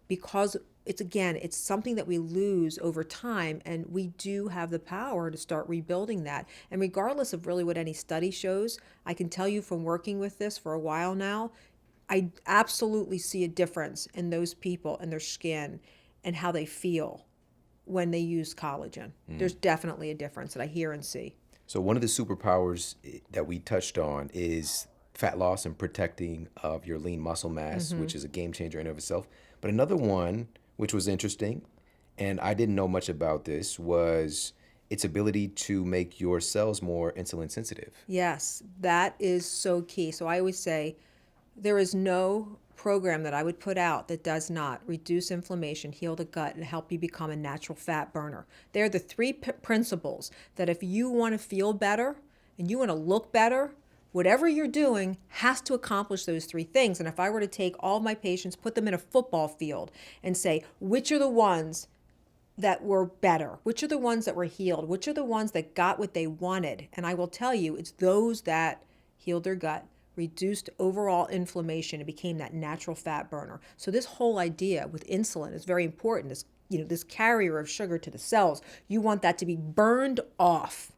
because it's something that we lose over time, and we do have the power to start rebuilding that. And regardless of really what any study shows, I can tell you from working with this for a while now, I absolutely see a difference in those people and their skin and how they feel when they use collagen. There's definitely a difference that I hear and see. So one of the superpowers that we touched on is fat loss and protecting of your lean muscle mass, which is a game changer in and of itself. But another one, which was interesting, and I didn't know much about this, was its ability to make your cells more insulin sensitive. Yes, that is so key. So I always say there is no program that I would put out that does not reduce inflammation, heal the gut, and help you become a natural fat burner. They're the three principles that if you want to feel better and you want to look better, whatever you're doing has to accomplish those three things. And if I were to take all my patients, put them in a football field and say, which are the ones that were better? Which are the ones that were healed? Which are the ones that got what they wanted? And I will tell you, it's those that healed their gut, reduced overall inflammation, and became that natural fat burner. So this whole idea with insulin is very important. This, this carrier of sugar to the cells, you want that to be burned off.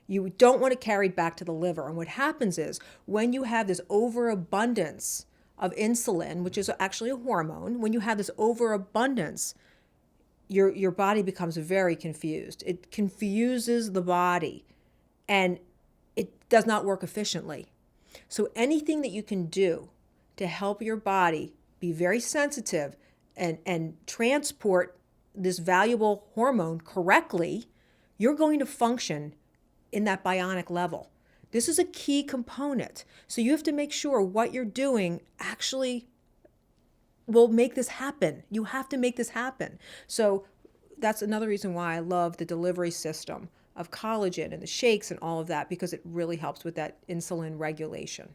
You don't want to carry back to the liver. And what happens is when you have this overabundance of insulin, which is actually a hormone, when you have this overabundance, your body becomes very confused. It confuses the body and it does not work efficiently. So anything that you can do to help your body be very sensitive and transport this valuable hormone correctly, you're going to function in that bionic level. This is a key component. So you have to make sure what you're doing actually will make this happen. You have to make this happen. So that's another reason why I love the delivery system of collagen and the shakes and all of that, because it really helps with that insulin regulation.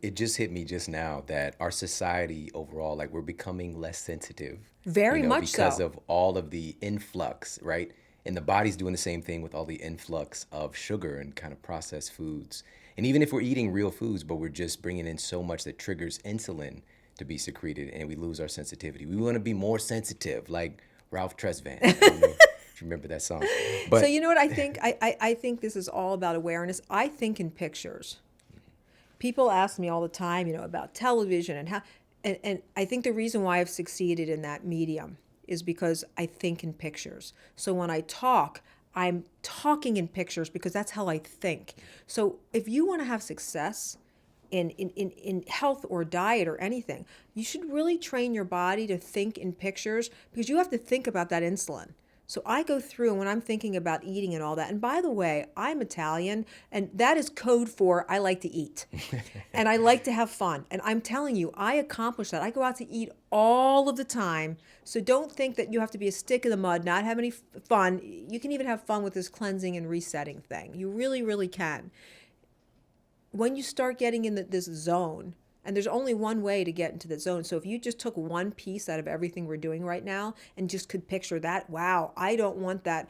It just hit me just now that our society overall, like we're becoming less sensitive. Very much because so. of all of the influx, right? And the body's doing the same thing with all the influx of sugar and kind of processed foods. And even if we're eating real foods, but we're just bringing in so much that triggers insulin to be secreted and we lose our sensitivity. We want to be more sensitive, like Ralph Tresvant. I don't know if you remember that song. But So you know what I think? I think this is all about awareness. I think in pictures. People ask me all the time, about television and how, and I think the reason why I've succeeded in that medium is because I think in pictures. So when I talk, I'm talking in pictures because that's how I think. So if you want to have success in health or diet or anything, you should really train your body to think in pictures because you have to think about that insulin. So I go through and when I'm thinking about eating and all that, and by the way, I'm Italian and that is code for I like to eat and I like to have fun. And I'm telling you, I accomplish that. I go out to eat all of the time. So don't think that you have to be a stick in the mud, not have any fun. You can even have fun with this cleansing and resetting thing. You really, really can. When you start getting in this zone, and there's only one way to get into the zone. So if you just took one piece out of everything we're doing right now and just could picture that, wow, I don't want that,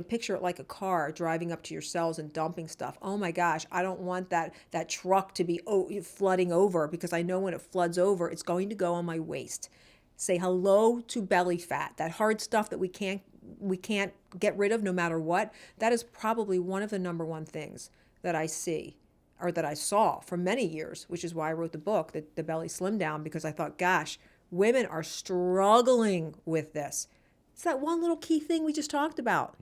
picture it like a car driving up to your cells and dumping stuff. Oh my gosh, I don't want that truck to be flooding over because I know when it floods over, it's going to go on my waist. Say hello to belly fat, that hard stuff that we can't get rid of no matter what. That is probably one of the number one things that I see or that I saw for many years, which is why I wrote the book, The Belly Slim Down, because I thought, gosh, women are struggling with this. It's that one little key thing we just talked about.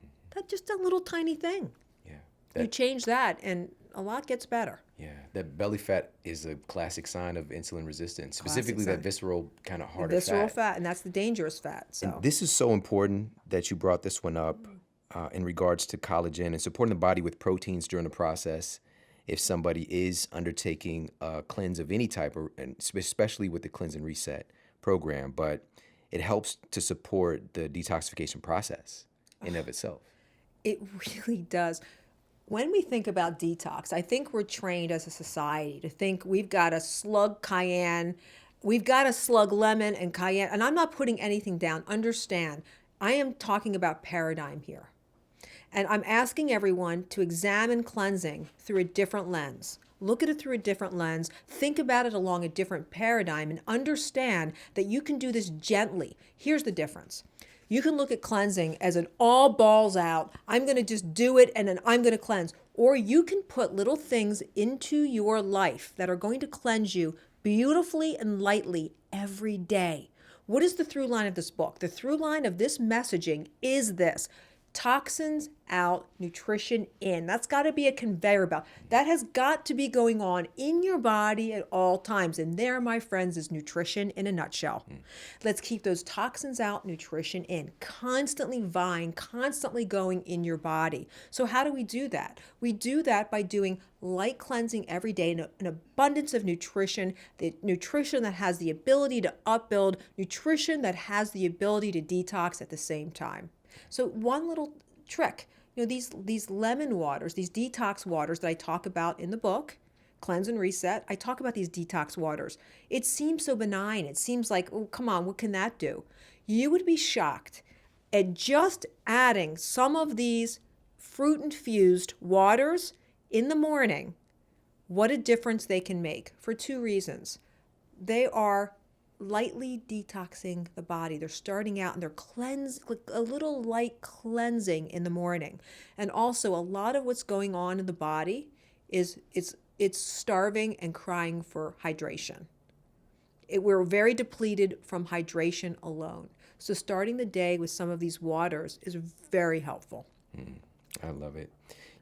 Just a little tiny thing. Yeah. You change that and a lot gets better. Yeah, that belly fat is a classic sign of insulin resistance, specifically that visceral kind of harder visceral fat, and that's the dangerous fat. So And this is so important that you brought this one up in regards to collagen and supporting the body with proteins during the process. If somebody is undertaking a cleanse of any type, and especially with the cleanse and reset program, but it helps to support the detoxification process in of itself. It really does. When we think about detox, I think we're trained as a society to think we've got a slug cayenne, we've got a slug lemon and cayenne, and I'm not putting anything down. Understand, I am talking about paradigm here. And I'm asking everyone to examine cleansing through a different lens. Look at it through a different lens. Think about it along a different paradigm and understand that you can do this gently. Here's the difference. You can look at cleansing as an all balls out, I'm going to just do it and then I'm going to cleanse. Or you can put little things into your life that are going to cleanse you beautifully and lightly every day. What is the through line of this book? The through line of this messaging is this. Toxins out, nutrition in. That's got to be a conveyor belt. That has got to be going on in your body at all times. And there, my friends, is nutrition in a nutshell. Let's keep those toxins out, nutrition in. Constantly vying, constantly going in your body. So how do we do that? We do that by doing light cleansing every day, an abundance of nutrition, the nutrition that has the ability to upbuild, nutrition that has the ability to detox at the same time. So one little trick, these lemon waters, these detox waters that I talk about in the book, Cleanse and Reset, I talk about these detox waters. It seems so benign. It seems like, oh, come on, what can that do? You would be shocked at just adding some of these fruit-infused waters in the morning, what a difference they can make for two reasons. They are lightly detoxing the body. They're starting out and they're a little light cleansing in the morning. And also a lot of what's going on in the body is it's starving and crying for hydration. We're very depleted from hydration alone. So starting the day with some of these waters is very helpful. I love it.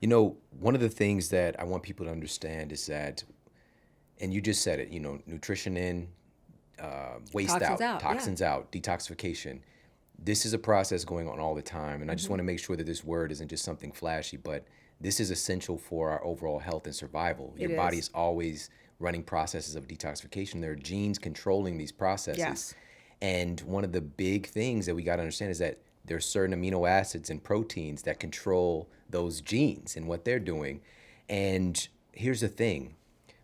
One of the things that I want people to understand is that, and you just said it, nutrition in, waste toxins out, detoxification. This is a process going on all the time. And I just want to make sure that this word isn't just something flashy, but this is essential for our overall health and survival. Your body is always running processes of detoxification. There are genes controlling these processes. Yes. And one of the big things that we got to understand is that there's certain amino acids and proteins that control those genes and what they're doing. And here's the thing.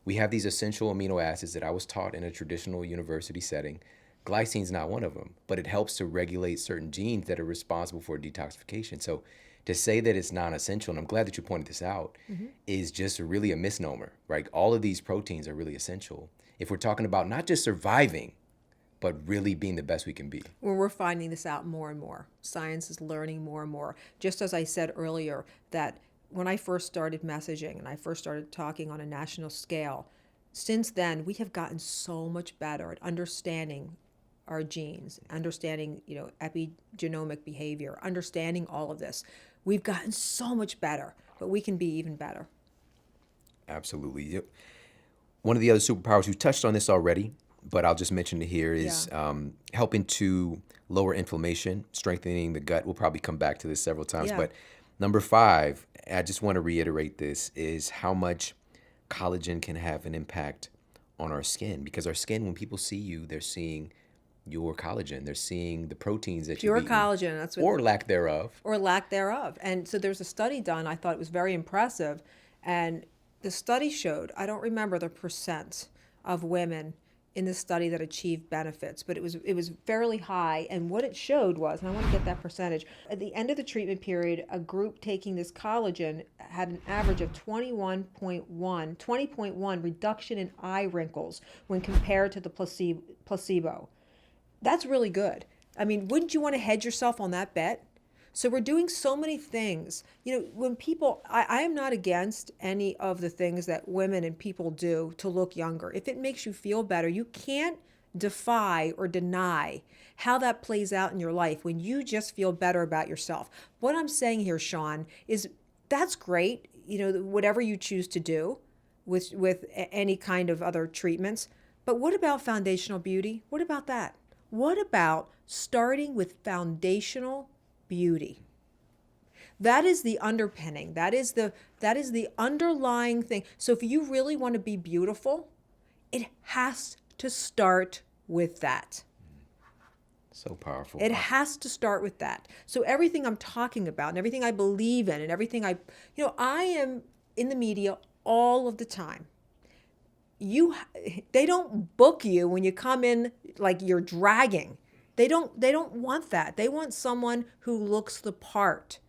We have these essential amino acids that I was taught in a traditional university setting. Glycine is not one of them, but it helps to regulate certain genes that are responsible for detoxification. So to say that it's non-essential, and I'm glad that you pointed this out, is just really a misnomer, right? All of these proteins are really essential if we're talking about not just surviving, but really being the best we can be. Well, we're finding this out more and more. Science is learning more and more. Just as I said earlier, that when I first started messaging and I first started talking on a national scale, since then we have gotten so much better at understanding our genes, understanding, epigenomic behavior, understanding all of this. We've gotten so much better, but we can be even better. Absolutely. One of the other superpowers, you touched on this already, but I'll just mention it here, is helping to lower inflammation, strengthening the gut. We'll probably come back to this several times, but number 5, I just want to reiterate this, is how much collagen can have an impact on our skin. Because our skin, when people see you, they're seeing your collagen. They're seeing the proteins that Pure you've eaten, collagen, that's what, or lack thereof. or lack thereof. And so there's a study done, I thought it was very impressive, and the study showed, I don't remember the percent of women in this study that achieved benefits, but it was fairly high. And what it showed was, and I want to get that percentage, at the end of the treatment period, a group taking this collagen had an average of 20.1 reduction in eye wrinkles when compared to the placebo. That's really good. I mean, wouldn't you want to hedge yourself on that bet? So we're doing so many things. When people, I am not against any of the things that women and people do to look younger. If it makes you feel better, you can't defy or deny how that plays out in your life when you just feel better about yourself. What I'm saying here, Shawn, is that's great, whatever you choose to do with any kind of other treatments. But what about foundational beauty? What about that? What about starting with foundational beauty? That is the underpinning. That is the underlying thing. So if you really want to be beautiful, it has to start with that. So powerful. It has to start with that. So everything I'm talking about and everything I believe in and everything I am in the media all of the time. They don't book you when you come in like you're dragging. They don't want that. They want someone who looks the part.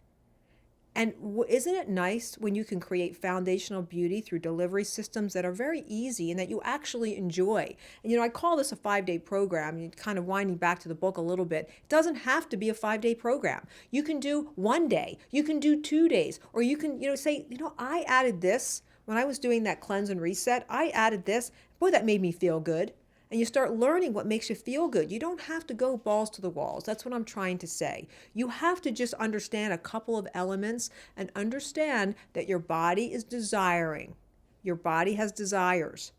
And isn't it nice when you can create foundational beauty through delivery systems that are very easy and that you actually enjoy? And I call this a 5-day program. You're kind of winding back to the book a little bit. It doesn't have to be a 5-day program. You can do 1 day. You can do 2 days. Or you can say, I added this when I was doing that cleanse and reset. I added this. Boy, that made me feel good. and you start learning what makes you feel good. You don't have to go balls to the walls. That's what I'm trying to say. You have to just understand a couple of elements and understand that your body is desiring. Your body has desires.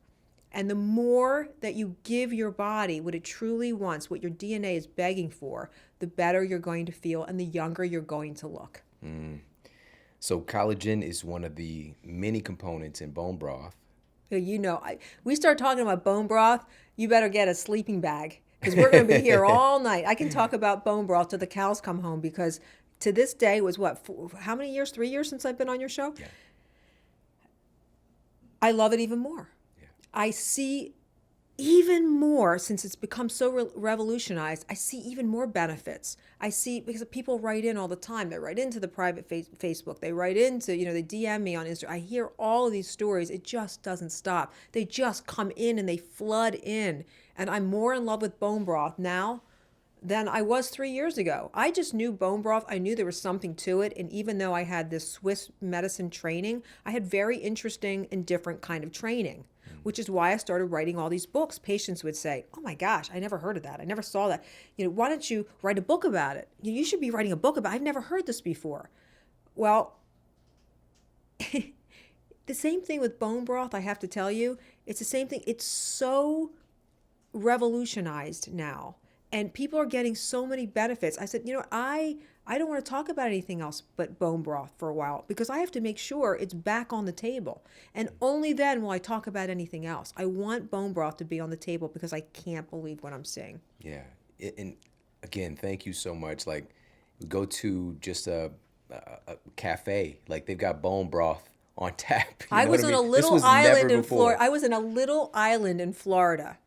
And the more that you give your body what it truly wants, what your DNA is begging for, the better you're going to feel and the younger you're going to look. So collagen is one of the many components in bone broth. You know, we start talking about bone broth, you better get a sleeping bag because we're going to be here all night. I can talk about bone broth till the cows come home because to this day was what, how many years? 3 years since I've been on your show? Yeah. I love it even more. Yeah. I see even more, since it's become so revolutionized, I see even more benefits. I see, because people write in all the time. They write into the private Facebook. They write into, they DM me on Instagram. I hear all of these stories. It just doesn't stop. They just come in and they flood in. And I'm more in love with bone broth now than I was 3 years ago. I just knew bone broth. I knew there was something to it. And even though I had this Swiss medicine training, I had very interesting and different kind of training, which is why I started writing all these books. Patients would say, oh my gosh, I never heard of that. I never saw that. Why don't you write a book about it? You should be writing a book about it. I've never heard this before. Well, the same thing with bone broth, I have to tell you. It's the same thing. It's so revolutionized now. And people are getting so many benefits. I said, I don't want to talk about anything else but bone broth for a while because I have to make sure it's back on the table. And only then will I talk about anything else. I want bone broth to be on the table because I can't believe what I'm seeing. Yeah. And again, thank you so much. Like, go to just a cafe, like they've got bone broth on tap. I was on a little island in Florida. I was in a little island in Florida.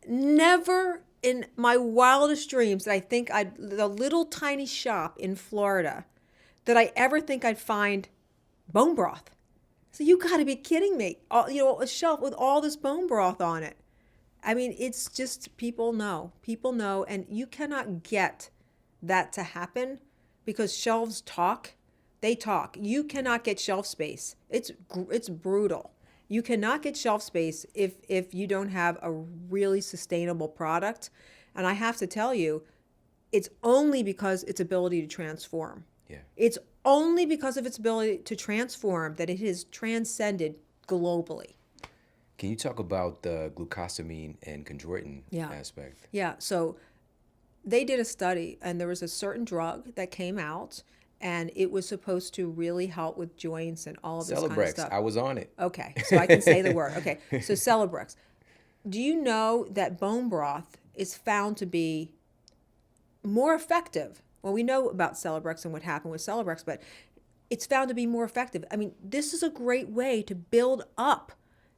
Never in my wildest dreams that I think the little tiny shop in Florida that I ever think I'd find bone broth. So you got to be kidding me. A shelf with all this bone broth on it. I mean, it's just people know, and you cannot get that to happen because shelves talk. They talk. You cannot get shelf space. It's brutal. You cannot get shelf space if you don't have a really sustainable product. And I have to tell you, it's only because its ability to transform. Yeah. It's only because of its ability to transform that it has transcended globally. Can you talk about the glucosamine and chondroitin aspect? Yeah. So they did a study, and there was a certain drug that came out, and it was supposed to really help with joints and all of this kind of stuff. I was on it. Okay, so I can say the word. Okay, so Celebrex. Do you know that bone broth is found to be more effective? Well, we know about Celebrex and what happened with Celebrex, but it's found to be more effective. I mean, this is a great way to build up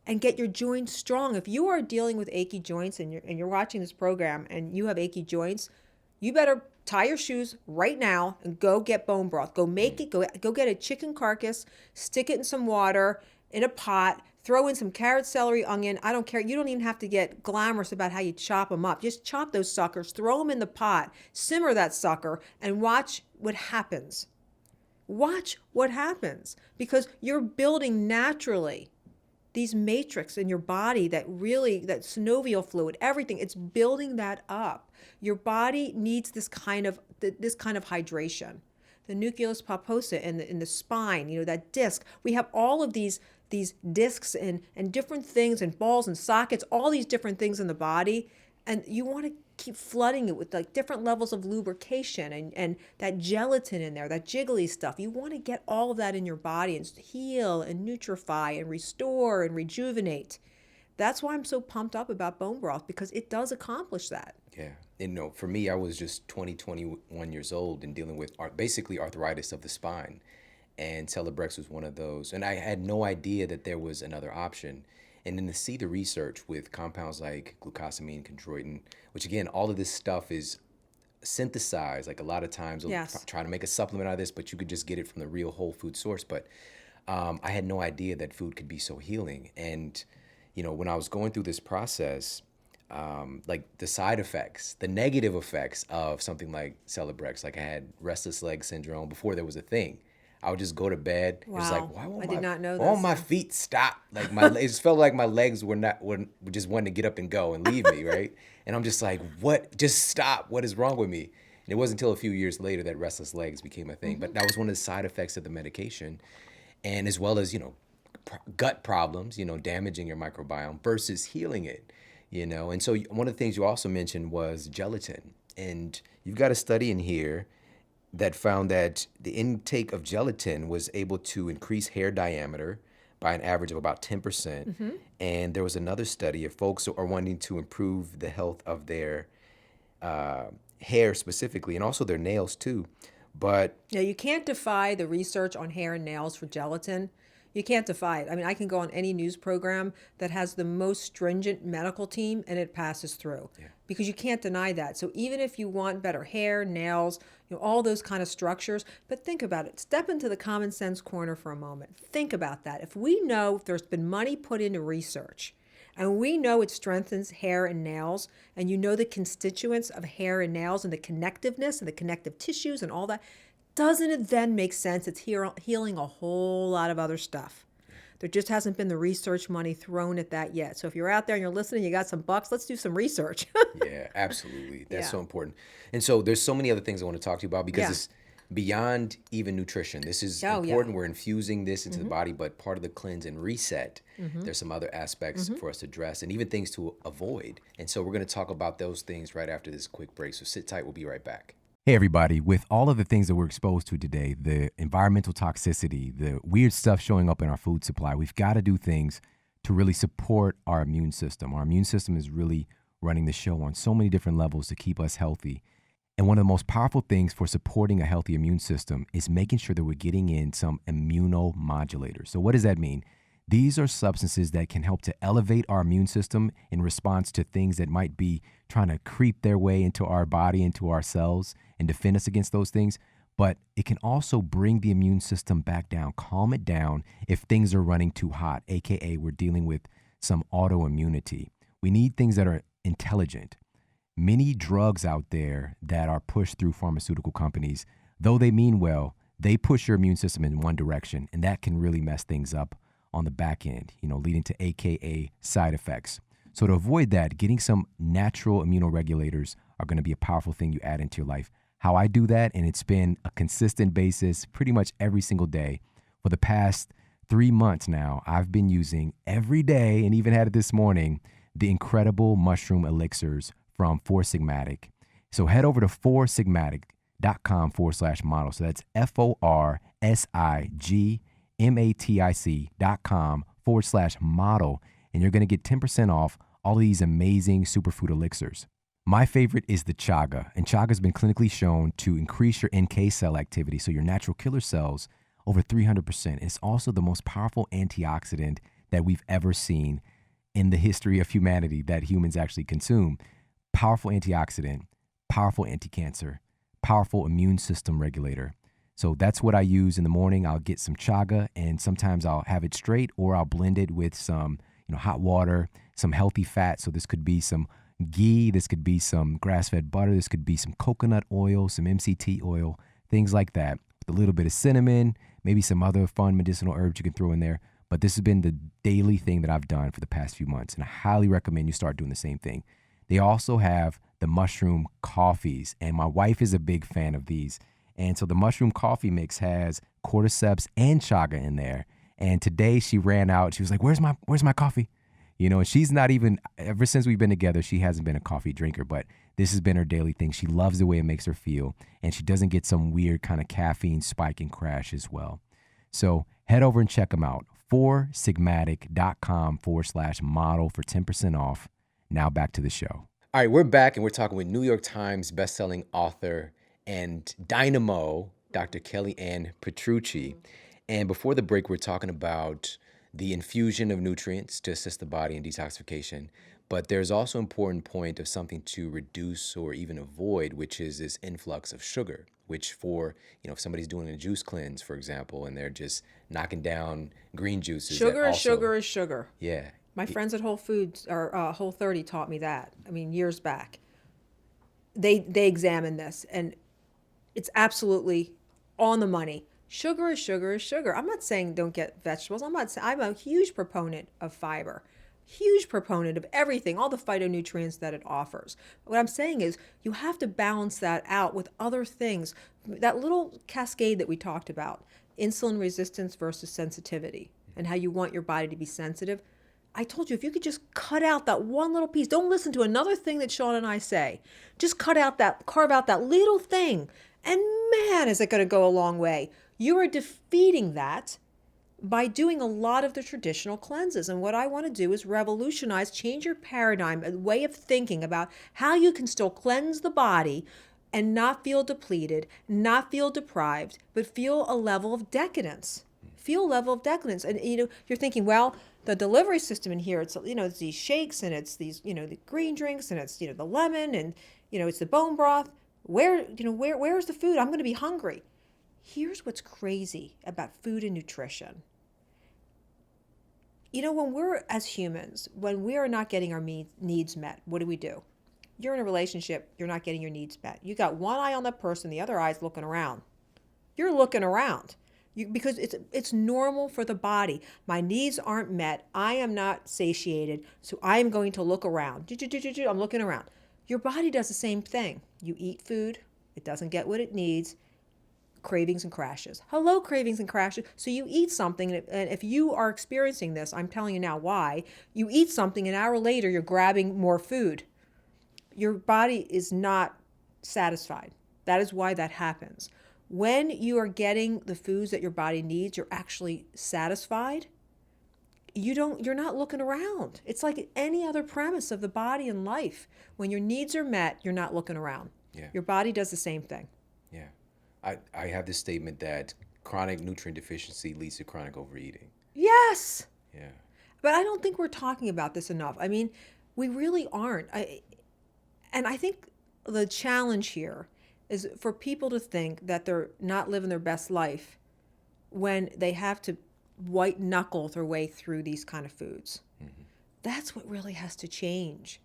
and get your joints strong. If you are dealing with achy joints and you're watching this program and you have achy joints, you better tie your shoes right now and go get bone broth. Go make it. Go get a chicken carcass, stick it in some water in a pot, throw in some carrot, celery, onion. I don't care. You don't even have to get glamorous about how you chop them up. Just chop those suckers, throw them in the pot, simmer that sucker, and watch what happens. Watch what happens because you're building naturally these matrix in your body that synovial fluid, everything, it's building that up. Your body needs this kind of hydration. The nucleus pulposa in the spine, that disc. We have all of these discs and different things and balls and sockets, all these different things in the body. And you want to keep flooding it with like different levels of lubrication and that gelatin in there, that jiggly stuff. You want to get all of that in your body and heal and nutrify and restore and rejuvenate. That's why I'm so pumped up about bone broth because it does accomplish that. Yeah. And for me, I was just 21 years old and dealing with basically arthritis of the spine. And Celebrex was one of those. And I had no idea that there was another option. And then to see the research with compounds like glucosamine, chondroitin, which again, all of this stuff is synthesized. Like a lot of times they'll try to make a supplement out of this, but you could just get it from the real whole food source. But I had no idea that food could be so healing. And, when I was going through this process, like the side effects, the negative effects of something like Celebrex, like I had restless leg syndrome before there was a thing. I would just go to bed. It was like, Wow. I did not know why won't this. my Yeah. feet stop? Like it just felt like my legs were just wanting to get up and go and leave me, right? And I'm just like, what? Just stop. What is wrong with me? And it wasn't until a few years later that restless legs became a thing. But that was one of the side effects of the medication. And as well as, gut problems, damaging your microbiome versus healing it, And so one of the things you also mentioned was gelatin. And you've got a study in here that found that the intake of gelatin was able to increase hair diameter by an average of about 10%. Mm-hmm. And there was another study of folks who are wanting to improve the health of their hair specifically, and also their nails too. But Yeah, you can't defy the research on hair and nails for gelatin. You can't defy it. I mean, I can go on any news program that has the most stringent medical team and it passes through because you can't deny that. So even if you want better hair, nails, all those kind of structures, but think about it. Step into the common sense corner for a moment. Think about that. If we know there's been money put into research and we know it strengthens hair and nails, and you know the constituents of hair and nails and the connectiveness and the connective tissues and all that, doesn't it then make sense it's healing a whole lot of other stuff? There just hasn't been the research money thrown at that yet. So if you're out there and you're listening, you got some bucks, let's do some research. yeah, absolutely. That's Yeah. so important. And so there's so many other things I want to talk to you about because Yeah. it's beyond even nutrition. This is Oh, yeah. important. We're infusing this into the body, but part of the cleanse and reset, there's some other aspects for us to address and even things to avoid. And so we're going to talk about those things right after this quick break. So sit tight. We'll be right back. Hey, everybody. With all of the things that we're exposed to today, the environmental toxicity, the weird stuff showing up in our food supply, we've got to do things to really support our immune system. Our immune system is really running the show on so many different levels to keep us healthy. And one of the most powerful things for supporting a healthy immune system is making sure that we're getting in some immunomodulators. So what does that mean? These are substances that can help to elevate our immune system in response to things that might be trying to creep their way into our body, into our cells, and defend us against those things. But it can also bring the immune system back down, calm it down if things are running too hot, AKA we're dealing with some autoimmunity. We need things that are intelligent. Many drugs out there that are pushed through pharmaceutical companies, though they mean well, they push your immune system in one direction, and that can really mess things up on the back end, leading to AKA side effects. So to avoid that, getting some natural immunoregulators are going to be a powerful thing you add into your life. How I do that, and it's been a consistent basis pretty much every single day for the past 3 months now, I've been using every day, and even had it this morning, the incredible mushroom elixirs from Four Sigmatic. So head over to foursigmatic.com/model. So that's FORSIGMATIC.com/model. And you're going to get 10% off all of these amazing superfood elixirs. My favorite is the chaga, and chaga has been clinically shown to increase your NK cell activity, so your natural killer cells, over 300%. It's also the most powerful antioxidant that we've ever seen in the history of humanity that humans actually consume. Powerful antioxidant, powerful anti-cancer, powerful immune system regulator. So that's what I use in the morning. I'll get some chaga, and sometimes I'll have it straight, or I'll blend it with some hot water, some healthy fat. So this could be some ghee, this could be some grass-fed butter, this could be some coconut oil, some MCT oil, things like that. With a little bit of cinnamon, maybe some other fun medicinal herbs you can throw in there. But this has been the daily thing that I've done for the past few months, and I highly recommend you start doing the same thing. They also have the mushroom coffees, and my wife is a big fan of these. And so the mushroom coffee mix has cordyceps and chaga in there. And today she ran out. She was like, where's my coffee? And she's not even, ever since we've been together, she hasn't been a coffee drinker, but this has been her daily thing. She loves the way it makes her feel, and she doesn't get some weird kind of caffeine spike and crash as well. So head over and check them out. foursigmatic.com/model for 10% off. Now back to the show. All right, we're back, and we're talking with New York Times bestselling author and dynamo, Dr. Kellyann Petrucci. And before the break, we're talking about the infusion of nutrients to assist the body in detoxification. But there's also an important point of something to reduce or even avoid, which is this influx of sugar, which for, if somebody's doing a juice cleanse, for example, and they're just knocking down green juices. Sugar is sugar. Yeah. My friends at Whole Foods or Whole 30 taught me that. I mean, years back. They examined this, and it's absolutely on the money. Sugar is sugar is sugar. I'm not saying don't get vegetables. I'm a huge proponent of fiber. Huge proponent of everything, all the phytonutrients that it offers. What I'm saying is you have to balance that out with other things. That little cascade that we talked about, insulin resistance versus sensitivity, and how you want your body to be sensitive. I told you, if you could just cut out that one little piece, don't listen to another thing that Shawn and I say. Just carve out that little thing. And man, is it going to go a long way. You are defeating that by doing a lot of the traditional cleanses. And what I want to do is revolutionize, change your paradigm, a way of thinking about how you can still cleanse the body and not feel depleted, not feel deprived, but feel a level of decadence. Feel a level of decadence. And you're thinking, well, the delivery system in here, it's these shakes and it's these, the green drinks and it's, the lemon and, it's the bone broth. Where's the food? I'm going to be hungry. Here's what's crazy about food and nutrition. When we're, as humans, when we are not getting our needs met, what do? You're in a relationship, you're not getting your needs met. You got one eye on that person, the other eye's looking around. You're looking around. Because it's normal for the body. My needs aren't met. I am not satiated, so I am going to look around. I'm looking around. Your body does the same thing. You eat food, it doesn't get what it needs. Cravings and crashes. Hello, cravings and crashes. So you eat something, and if you are experiencing this, I'm telling you now why. You eat something, an hour later, you're grabbing more food. Your body is not satisfied. That is why that happens. When you are getting the foods that your body needs, you're actually satisfied. You're not looking around. It's like any other premise of the body and life. When your needs are met, you're not looking around. Yeah. Your body does the same thing. Yeah. I have this statement that chronic nutrient deficiency leads to chronic overeating. Yes. Yeah. But I don't think we're talking about this enough. I mean, we really aren't. And I think the challenge here is for people to think that they're not living their best life when they have to white knuckle their way through these kind of foods. Mm-hmm. That's what really has to change.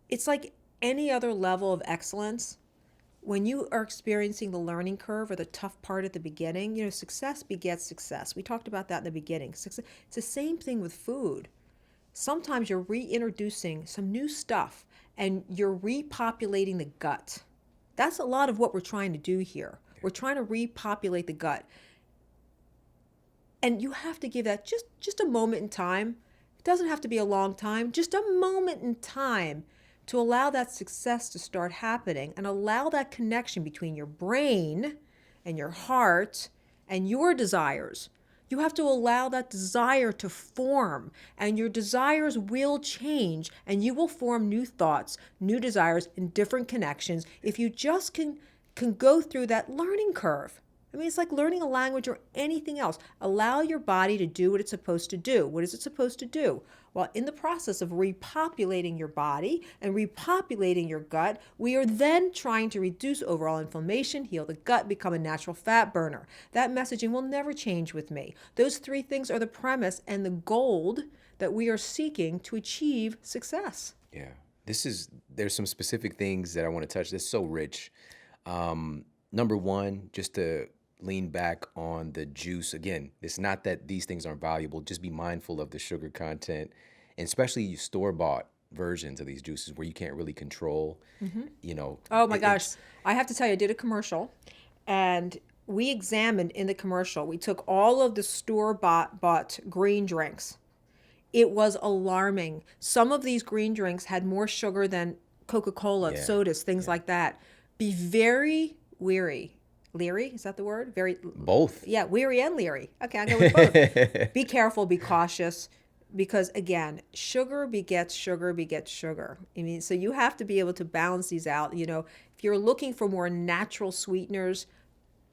It's like any other level of excellence. When you are experiencing the learning curve or the tough part at the beginning, success begets success. We talked about that in the beginning. It's the same thing with food. Sometimes you're reintroducing some new stuff and you're repopulating the gut. That's a lot of what we're trying to do here. We're trying to repopulate the gut. And you have to give that just a moment in time. It doesn't have to be a long time, just a moment in time to allow that success to start happening and allow that connection between your brain and your heart and your desires. You have to allow that desire to form, and your desires will change, and you will form new thoughts, new desires, and different connections if you just can go through that learning curve. I mean, it's like learning a language or anything else. Allow your body to do what it's supposed to do. What is it supposed to do? Well, in the process of repopulating your body and repopulating your gut, we are then trying to reduce overall inflammation, heal the gut, become a natural fat burner. That messaging will never change with me. Those three things are the premise and the gold that we are seeking to achieve success. Yeah. There's some specific things that I want to touch. This is so rich. Number one, just to lean back on the juice. Again, it's not that these things aren't valuable. Just be mindful of the sugar content, and especially store-bought versions of these juices where you can't really control, Oh my gosh. I have to tell you, I did a commercial, and we examined in the commercial, we took all of the store-bought green drinks. It was alarming. Some of these green drinks had more sugar than Coca-Cola, sodas, things like that. Be very wary. Leery, is that the word? Both. Yeah, weary and leery. Okay, I'll go with both. Be careful, be cautious, because again, sugar begets sugar begets sugar. I mean, so you have to be able to balance these out. If you're looking for more natural sweeteners,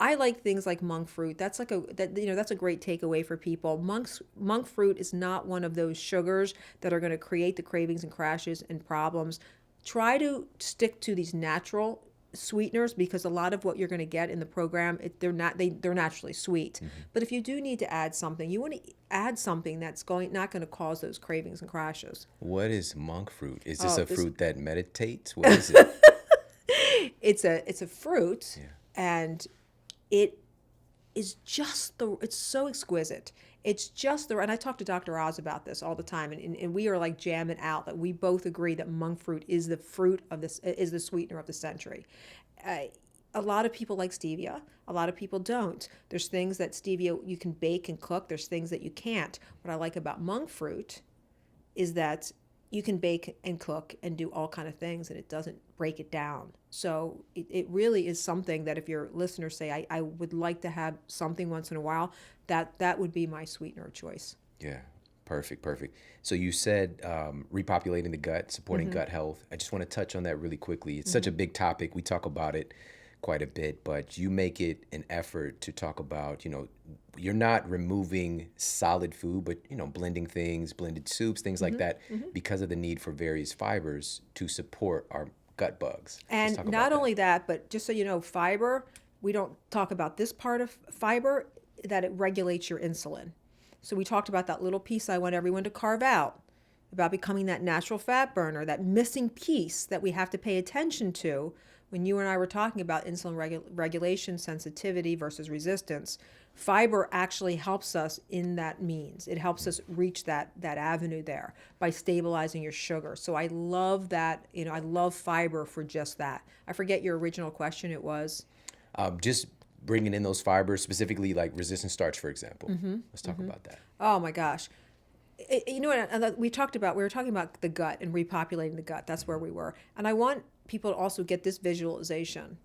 I like things like monk fruit. That's a great takeaway for people. Monk fruit is not one of those sugars that are going to create the cravings and crashes and problems. Try to stick to these natural sweeteners, because a lot of what you're going to get in the program, they're naturally sweet. Mm-hmm. But if you do need to add something, you want to add something that's not going to cause those cravings and crashes. What is monk fruit? Is this fruit that meditates? What is it? It's a fruit, and it is it's so exquisite. It's just and I talk to Dr. Oz about this all the time, and we are like jamming out that we both agree that monk fruit is the fruit of this, is the sweetener of the century. A lot of people like stevia. A lot of people don't. There's things that stevia you can bake and cook. There's things that you can't. What I like about monk fruit is that you can bake and cook and do all kind of things, and it doesn't break it down. So it really is something that if your listeners say, I would like to have something once in a while, that would be my sweetener choice. Yeah, perfect. So you said repopulating the gut, supporting gut health. I just want to touch on that really quickly. It's such a big topic. We talk about it quite a bit, but you make it an effort to talk about, you're not removing solid food, but, blending things, blended soups, things like that, because of the need for various fibers to support our gut bugs. And not only that, but just so you know, fiber, we don't talk about this part of fiber, that it regulates your insulin. So we talked about that little piece I want everyone to carve out, about becoming that natural fat burner, that missing piece that we have to pay attention to. When you and I were talking about insulin regulation, sensitivity versus resistance, fiber actually helps us in that means. It helps us reach that avenue there by stabilizing your sugar. So I love that, I love fiber for just that. I forget your original question. It was? Just bringing in those fibers, specifically like resistant starch, for example. Let's talk about that. Oh my gosh. We were talking about the gut and repopulating the gut. That's where we were. And I want people to also get this visualization.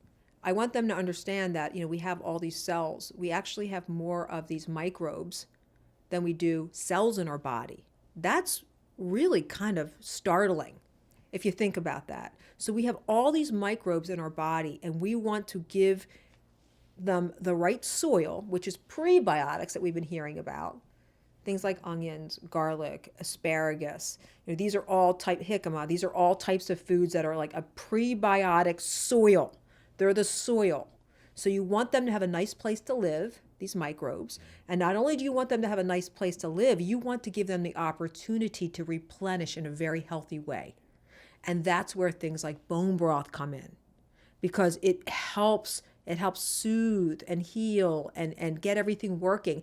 I want them to understand that, we have all these cells. We actually have more of these microbes than we do cells in our body. That's really kind of startling if you think about that. So we have all these microbes in our body, and we want to give them the right soil, which is prebiotics that we've been hearing about. Things like onions, garlic, asparagus. These are all jicama. These are all types of foods that are like a prebiotic soil. They're the soil. So you want them to have a nice place to live, these microbes. And not only do you want them to have a nice place to live, you want to give them the opportunity to replenish in a very healthy way. And that's where things like bone broth come in, because it helps soothe and heal and get everything working.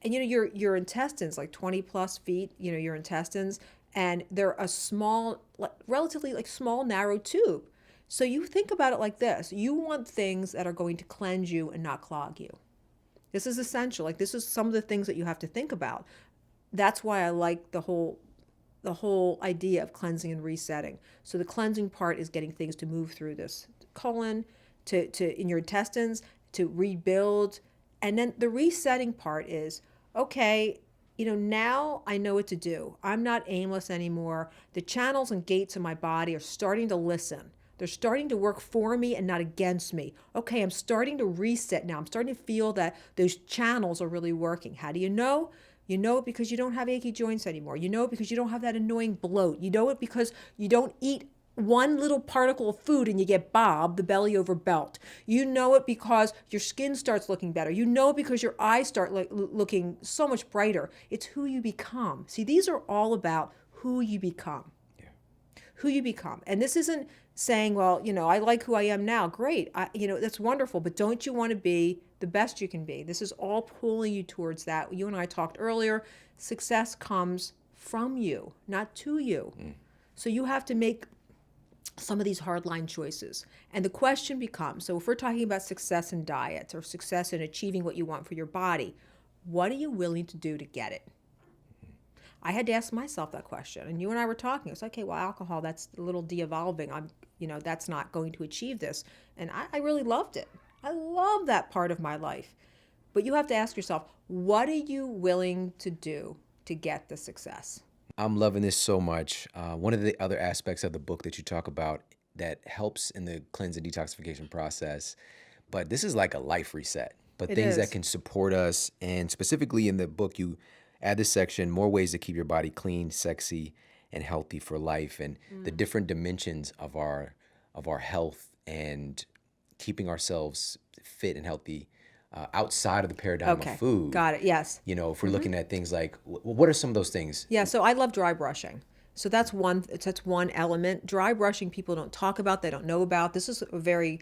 And your intestines, like 20 plus feet, your intestines, and they're a small, relatively like small, narrow tube. So you think about it like this. You want things that are going to cleanse you and not clog you. This is essential. Like, this is some of the things that you have to think about. That's why I like the whole idea of cleansing and resetting. So the cleansing part is getting things to move through this colon, to in your intestines, to rebuild. And then the resetting part is, okay, now I know what to do. I'm not aimless anymore. The channels and gates in my body are starting to listen. They're starting to work for me and not against me. Okay, I'm starting to reset now. I'm starting to feel that those channels are really working. How do you know? You know it because you don't have achy joints anymore. You know it because you don't have that annoying bloat. You know it because you don't eat one little particle of food and you get Bob, the belly over belt. You know it because your skin starts looking better. You know it because your eyes start looking so much brighter. It's who you become. See, these are all about who you become. Yeah. Who you become. And this isn't saying, well, I like who I am now. Great. That's wonderful. But don't you want to be the best you can be? This is all pulling you towards that. You and I talked earlier. Success comes from you, not to you. So you have to make some of these hardline choices. And the question becomes, so if we're talking about success in diet or success in achieving what you want for your body, what are you willing to do to get it? I had to ask myself that question. And you and I were talking. It's like, okay, well, alcohol, that's a little de-evolving. That's not going to achieve this. And I really loved it. I love that part of my life. But you have to ask yourself, what are you willing to do to get the success? I'm loving this so much. One of the other aspects of the book that you talk about that helps in the cleanse and detoxification process, but this is like a life reset, but things that can support us. And specifically in the book, you add this section, more ways to keep your body clean, sexy, and healthy for life, and the different dimensions of our health and keeping ourselves fit and healthy outside of the paradigm of food. Got it. Yes. If we're looking at things like, what are some of those things? Yeah. So I love dry brushing. So that's one element. Dry brushing people don't talk about, they don't know about. This is a very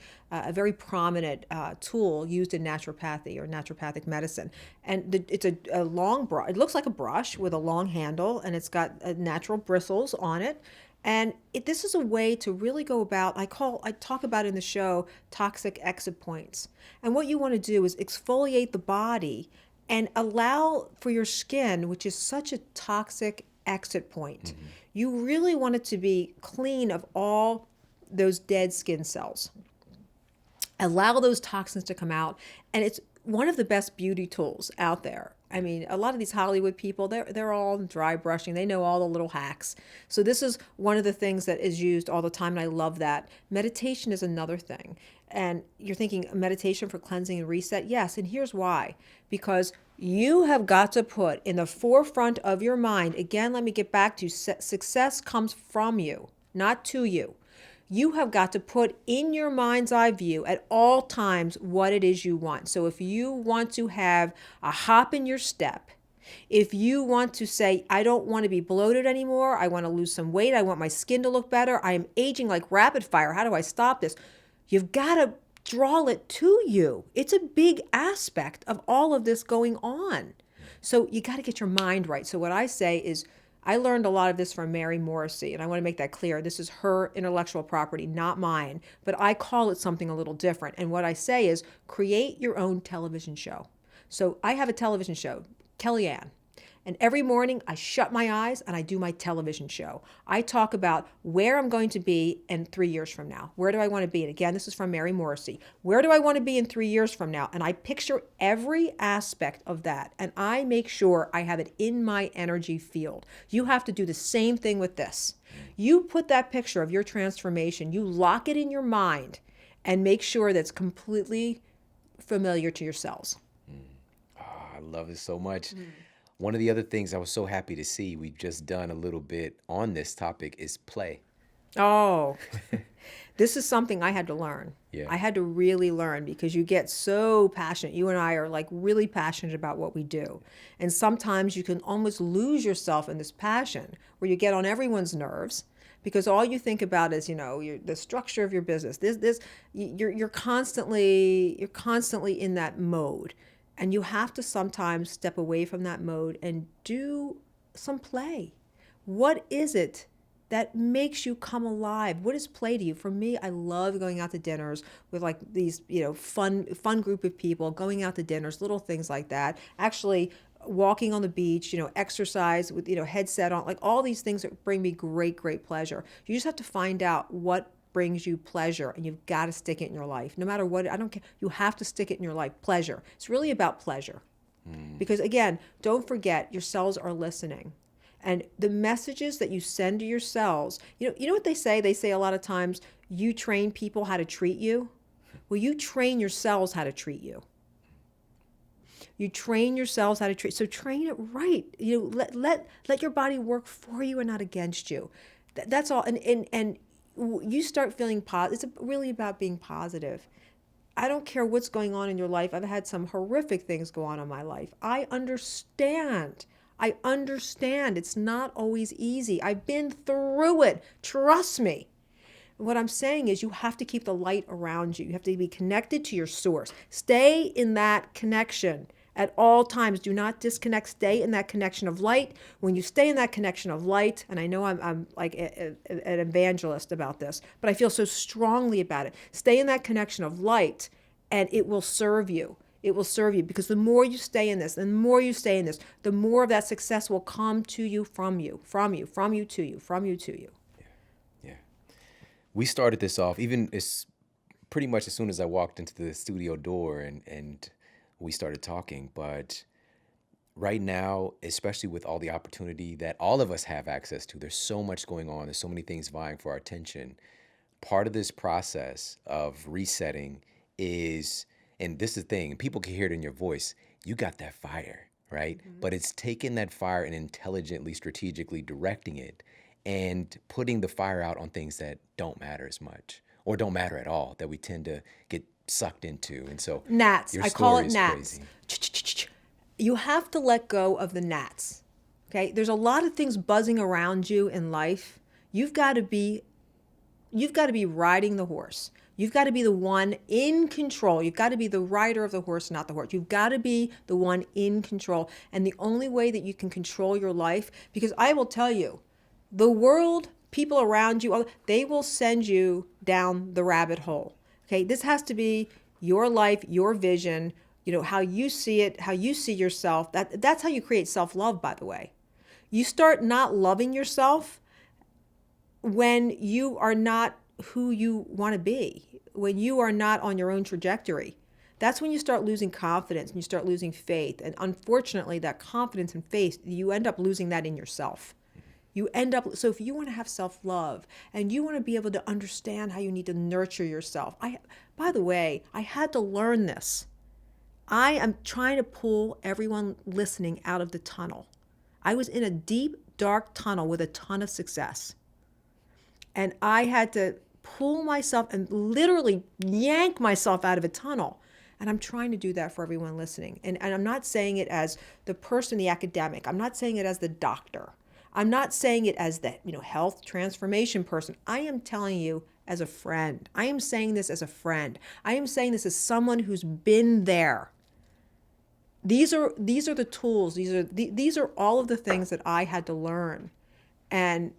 prominent tool used in naturopathy or naturopathic medicine. And it's a long brush. It looks like a brush with a long handle, and it's got natural bristles on it. And this is a way to really go about, I talk about in the show, toxic exit points. And what you want to do is exfoliate the body and allow for your skin, which is such a toxic exit point. You really want it to be clean of all those dead skin cells. Allow those toxins to come out. And it's one of the best beauty tools out there. I mean, a lot of these Hollywood people, they're all dry brushing. They know all the little hacks. So this is one of the things that is used all the time, and I love that. Meditation is another thing. And you're thinking meditation for cleansing and reset? Yes, and here's why. Because you have got to put in the forefront of your mind, again, let me get back to success comes from you, not to you. You have got to put in your mind's eye view at all times what it is you want. So if you want to have a hop in your step, if you want to say, I don't want to be bloated anymore, I want to lose some weight, I want my skin to look better, I am aging like rapid fire, how do I stop this? You've got to draw it to you. It's a big aspect of all of this going on. So you got to get your mind right. So what I say is, I learned a lot of this from Mary Morrissey, and I want to make that clear. This is her intellectual property, not mine, but I call it something a little different. And what I say is create your own television show. So I have a television show, Kellyann. And every morning I shut my eyes and I do my television show. I talk about where I'm going to be in 3 years from now. Where do I want to be? And again, this is from Mary Morrissey. Where do I want to be in 3 years from now? And I picture every aspect of that. And I make sure I have it in my energy field. You have to do the same thing with this. You put that picture of your transformation, you lock it in your mind and make sure that's completely familiar to your cells. I love it so much. One of the other things I was so happy to see, we've just done a little bit on this topic, is play. Oh, this is something I had to learn. Yeah. I had to really learn because you get so passionate. You and I are like really passionate about what we do. And sometimes you can almost lose yourself in this passion where you get on everyone's nerves because all you think about is, the structure of your business. You're constantly in that mode. And you have to sometimes step away from that mode and do some play. What is it that makes you come alive? What is play to you? For me, I love going out to dinners with like these, fun group of people, going out to dinners, little things like that. Actually, walking on the beach, exercise with, headset on, like all these things that bring me great, great pleasure. You just have to find out what brings you pleasure, and you've got to stick it in your life. No matter what, I don't care. You have to stick it in your life. Pleasure. It's really about pleasure. Because again, don't forget, your cells are listening. And the messages that you send to your cells, you know what they say? They say a lot of times, you train people how to treat you. Well, you train your cells how to treat you. You train your cells how to treat. So train it right. Let your body work for you and not against you. That's all. And you start feeling positive. It's really about being positive. I don't care what's going on in your life. I've had some horrific things go on in my life. I understand. It's not always easy. I've been through it. Trust me. What I'm saying is you have to keep the light around you. You have to be connected to your source. Stay in that connection at all times. Do not disconnect. Stay in that connection of light. When you stay in that connection of light, and I know I'm like an evangelist about this, but I feel so strongly about it. Stay in that connection of light, and it will serve you. It will serve you because the more you stay in this, the more of that success will come to you, from you, to you. Yeah. We started this off, even pretty much as soon as I walked into the studio door and we started talking. But right now, especially with all the opportunity that all of us have access to, there's so much going on. There's so many things vying for our attention. Part of this process of resetting is, and this is the thing, people can hear it in your voice, you got that fire, right? Mm-hmm. But it's taking that fire and intelligently, strategically directing it and putting the fire out on things that don't matter as much or don't matter at all, that we tend to get sucked into. And so gnats. Your I call story it is gnats. crazy. You have to let go of the gnats. Okay, there's a lot of things buzzing around you in life. You've got to be riding the horse. You've got to be the one in control. You've got to be the rider of the horse, not the horse. You've got to be the one in control. And the only way that you can control your life, because I will tell you, the world, people around you, they will send you down the rabbit hole. Okay, this has to be your life, your vision, how you see it, how you see yourself. That's how you create self-love, by the way. You start not loving yourself when you are not who you want to be, when you are not on your own trajectory. That's when you start losing confidence and you start losing faith. And unfortunately, that confidence and faith, you end up losing that in yourself. So if you want to have self-love and you want to be able to understand how you need to nurture yourself. By the way, I had to learn this. I am trying to pull everyone listening out of the tunnel. I was in a deep, dark tunnel with a ton of success. And I had to pull myself and literally yank myself out of a tunnel. And I'm trying to do that for everyone listening. And I'm not saying it as the person, the academic. I'm not saying it as the doctor. I'm not saying it as the health transformation person. I am telling you as a friend. I am saying this as a friend. I am saying this as someone who's been there. These are the tools. These are all of the things that I had to learn. And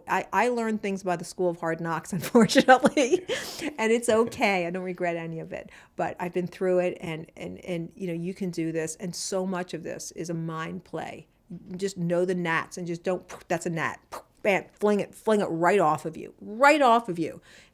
I learned things by the school of hard knocks, unfortunately, and it's okay. I don't regret any of it, but I've been through it, and you can do this. And so much of this is a mind play. Just know the gnats and just don't. That's a gnat. Bam, fling it right off of you,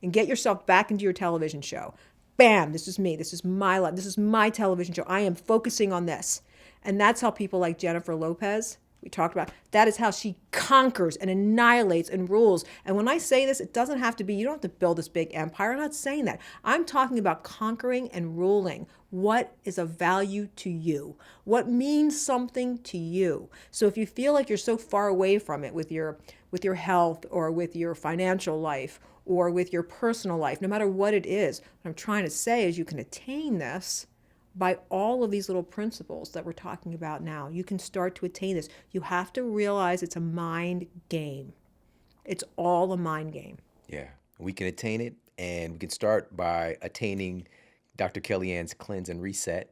and get yourself back into your television show. Bam, this is me. This is my life. This is my television show. I am focusing on this, and that's how people like Jennifer Lopez. We talked about, that is how she conquers and annihilates and rules. And when I say this, it doesn't have to be, you don't have to build this big empire. I'm not saying that. I'm talking about conquering and ruling. What is of value to you? What means something to you? So if you feel like you're so far away from it with your health or with your financial life or with your personal life, no matter what it is, what I'm trying to say is you can attain this by all of these little principles that we're talking about now. You can start to attain this. You have to realize it's a mind game. It's all a mind game. Yeah, we can attain it, and we can start by attaining Dr. Kellyan's Cleanse and Reset.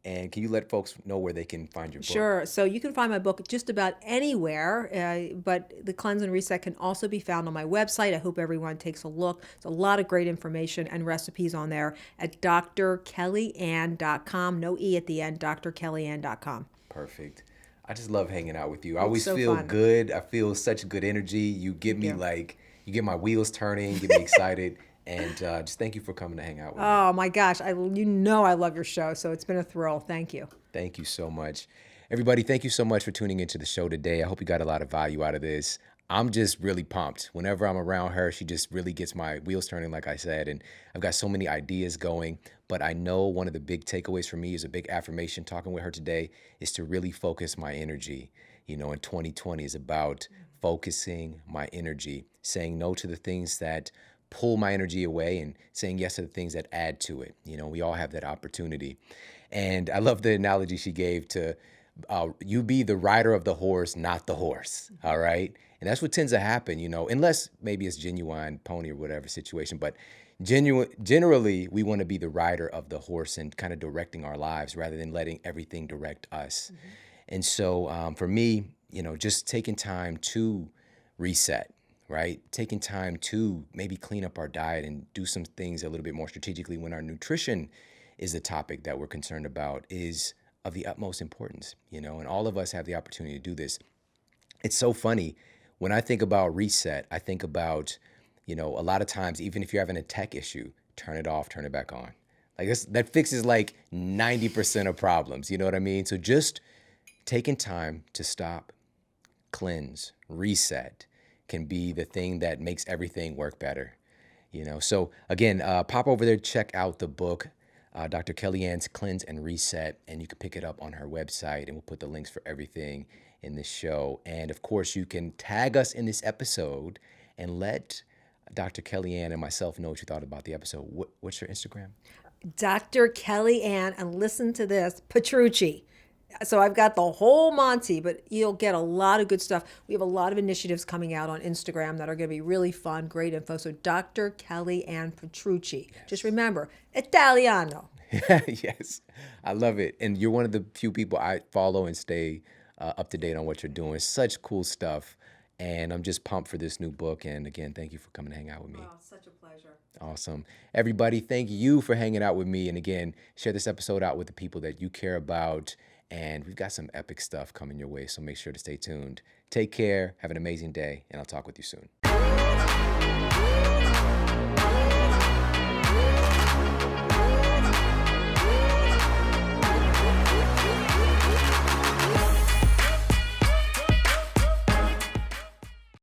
And can you let folks know where they can find your book? Sure. So you can find my book just about anywhere, but the Cleanse and Reset can also be found on my website. I hope everyone takes a look. There's a lot of great information and recipes on there at drkellyann.com. No E at the end, drkellyann.com. Perfect. I just love hanging out with you. I always feel good. I feel such good energy. You get me you get my wheels turning, get me excited. And just thank you for coming to hang out with me. Oh my gosh, I love your show, so it's been a thrill. Thank you. Thank you so much. Everybody, thank you so much for tuning into the show today. I hope you got a lot of value out of this. I'm just really pumped. Whenever I'm around her, she just really gets my wheels turning, like I said, and I've got so many ideas going. But I know one of the big takeaways for me is a big affirmation talking with her today is to really focus my energy. In 2020 is about focusing my energy, saying no to the things that pull my energy away and saying yes to the things that add to it. We all have that opportunity. And I love the analogy she gave to you be the rider of the horse, not the horse. All right. And that's what tends to happen, unless maybe it's genuine pony or whatever situation. But generally, we want to be the rider of the horse and kind of directing our lives rather than letting everything direct us. Mm-hmm. And so for me, just taking time to reset, right? Taking time to maybe clean up our diet and do some things a little bit more strategically when our nutrition is the topic that we're concerned about is of the utmost importance, and all of us have the opportunity to do this. It's so funny. When I think about reset, I think about, a lot of times, even if you're having a tech issue, turn it off, turn it back on. Like that fixes like 90% of problems. You know what I mean? So just taking time to stop, cleanse, reset, can be the thing that makes everything work better, So again, pop over there, check out the book, Dr. Kellyan's Cleanse and Reset, and you can pick it up on her website, and we'll put the links for everything in this show. And of course, you can tag us in this episode and let Dr. Kellyann and myself know what you thought about the episode. What's your Instagram? Dr. Kellyann, and listen to this, Petrucci. So I've got the whole Monty, but you'll get a lot of good stuff. We have a lot of initiatives coming out on Instagram that are going to be really fun, great info. So Dr. Kellyann Petrucci. Just remember, Italiano. Yes, I love it. And you're one of the few people I follow and stay up to date on what you're doing. Such cool stuff. And I'm just pumped for this new book. And again, thank you for coming to hang out with me. Oh, such a pleasure. Awesome. Everybody, thank you for hanging out with me. And again, share this episode out with the people that you care about. And we've got some epic stuff coming your way. So make sure to stay tuned. Take care. Have an amazing day. And I'll talk with you soon.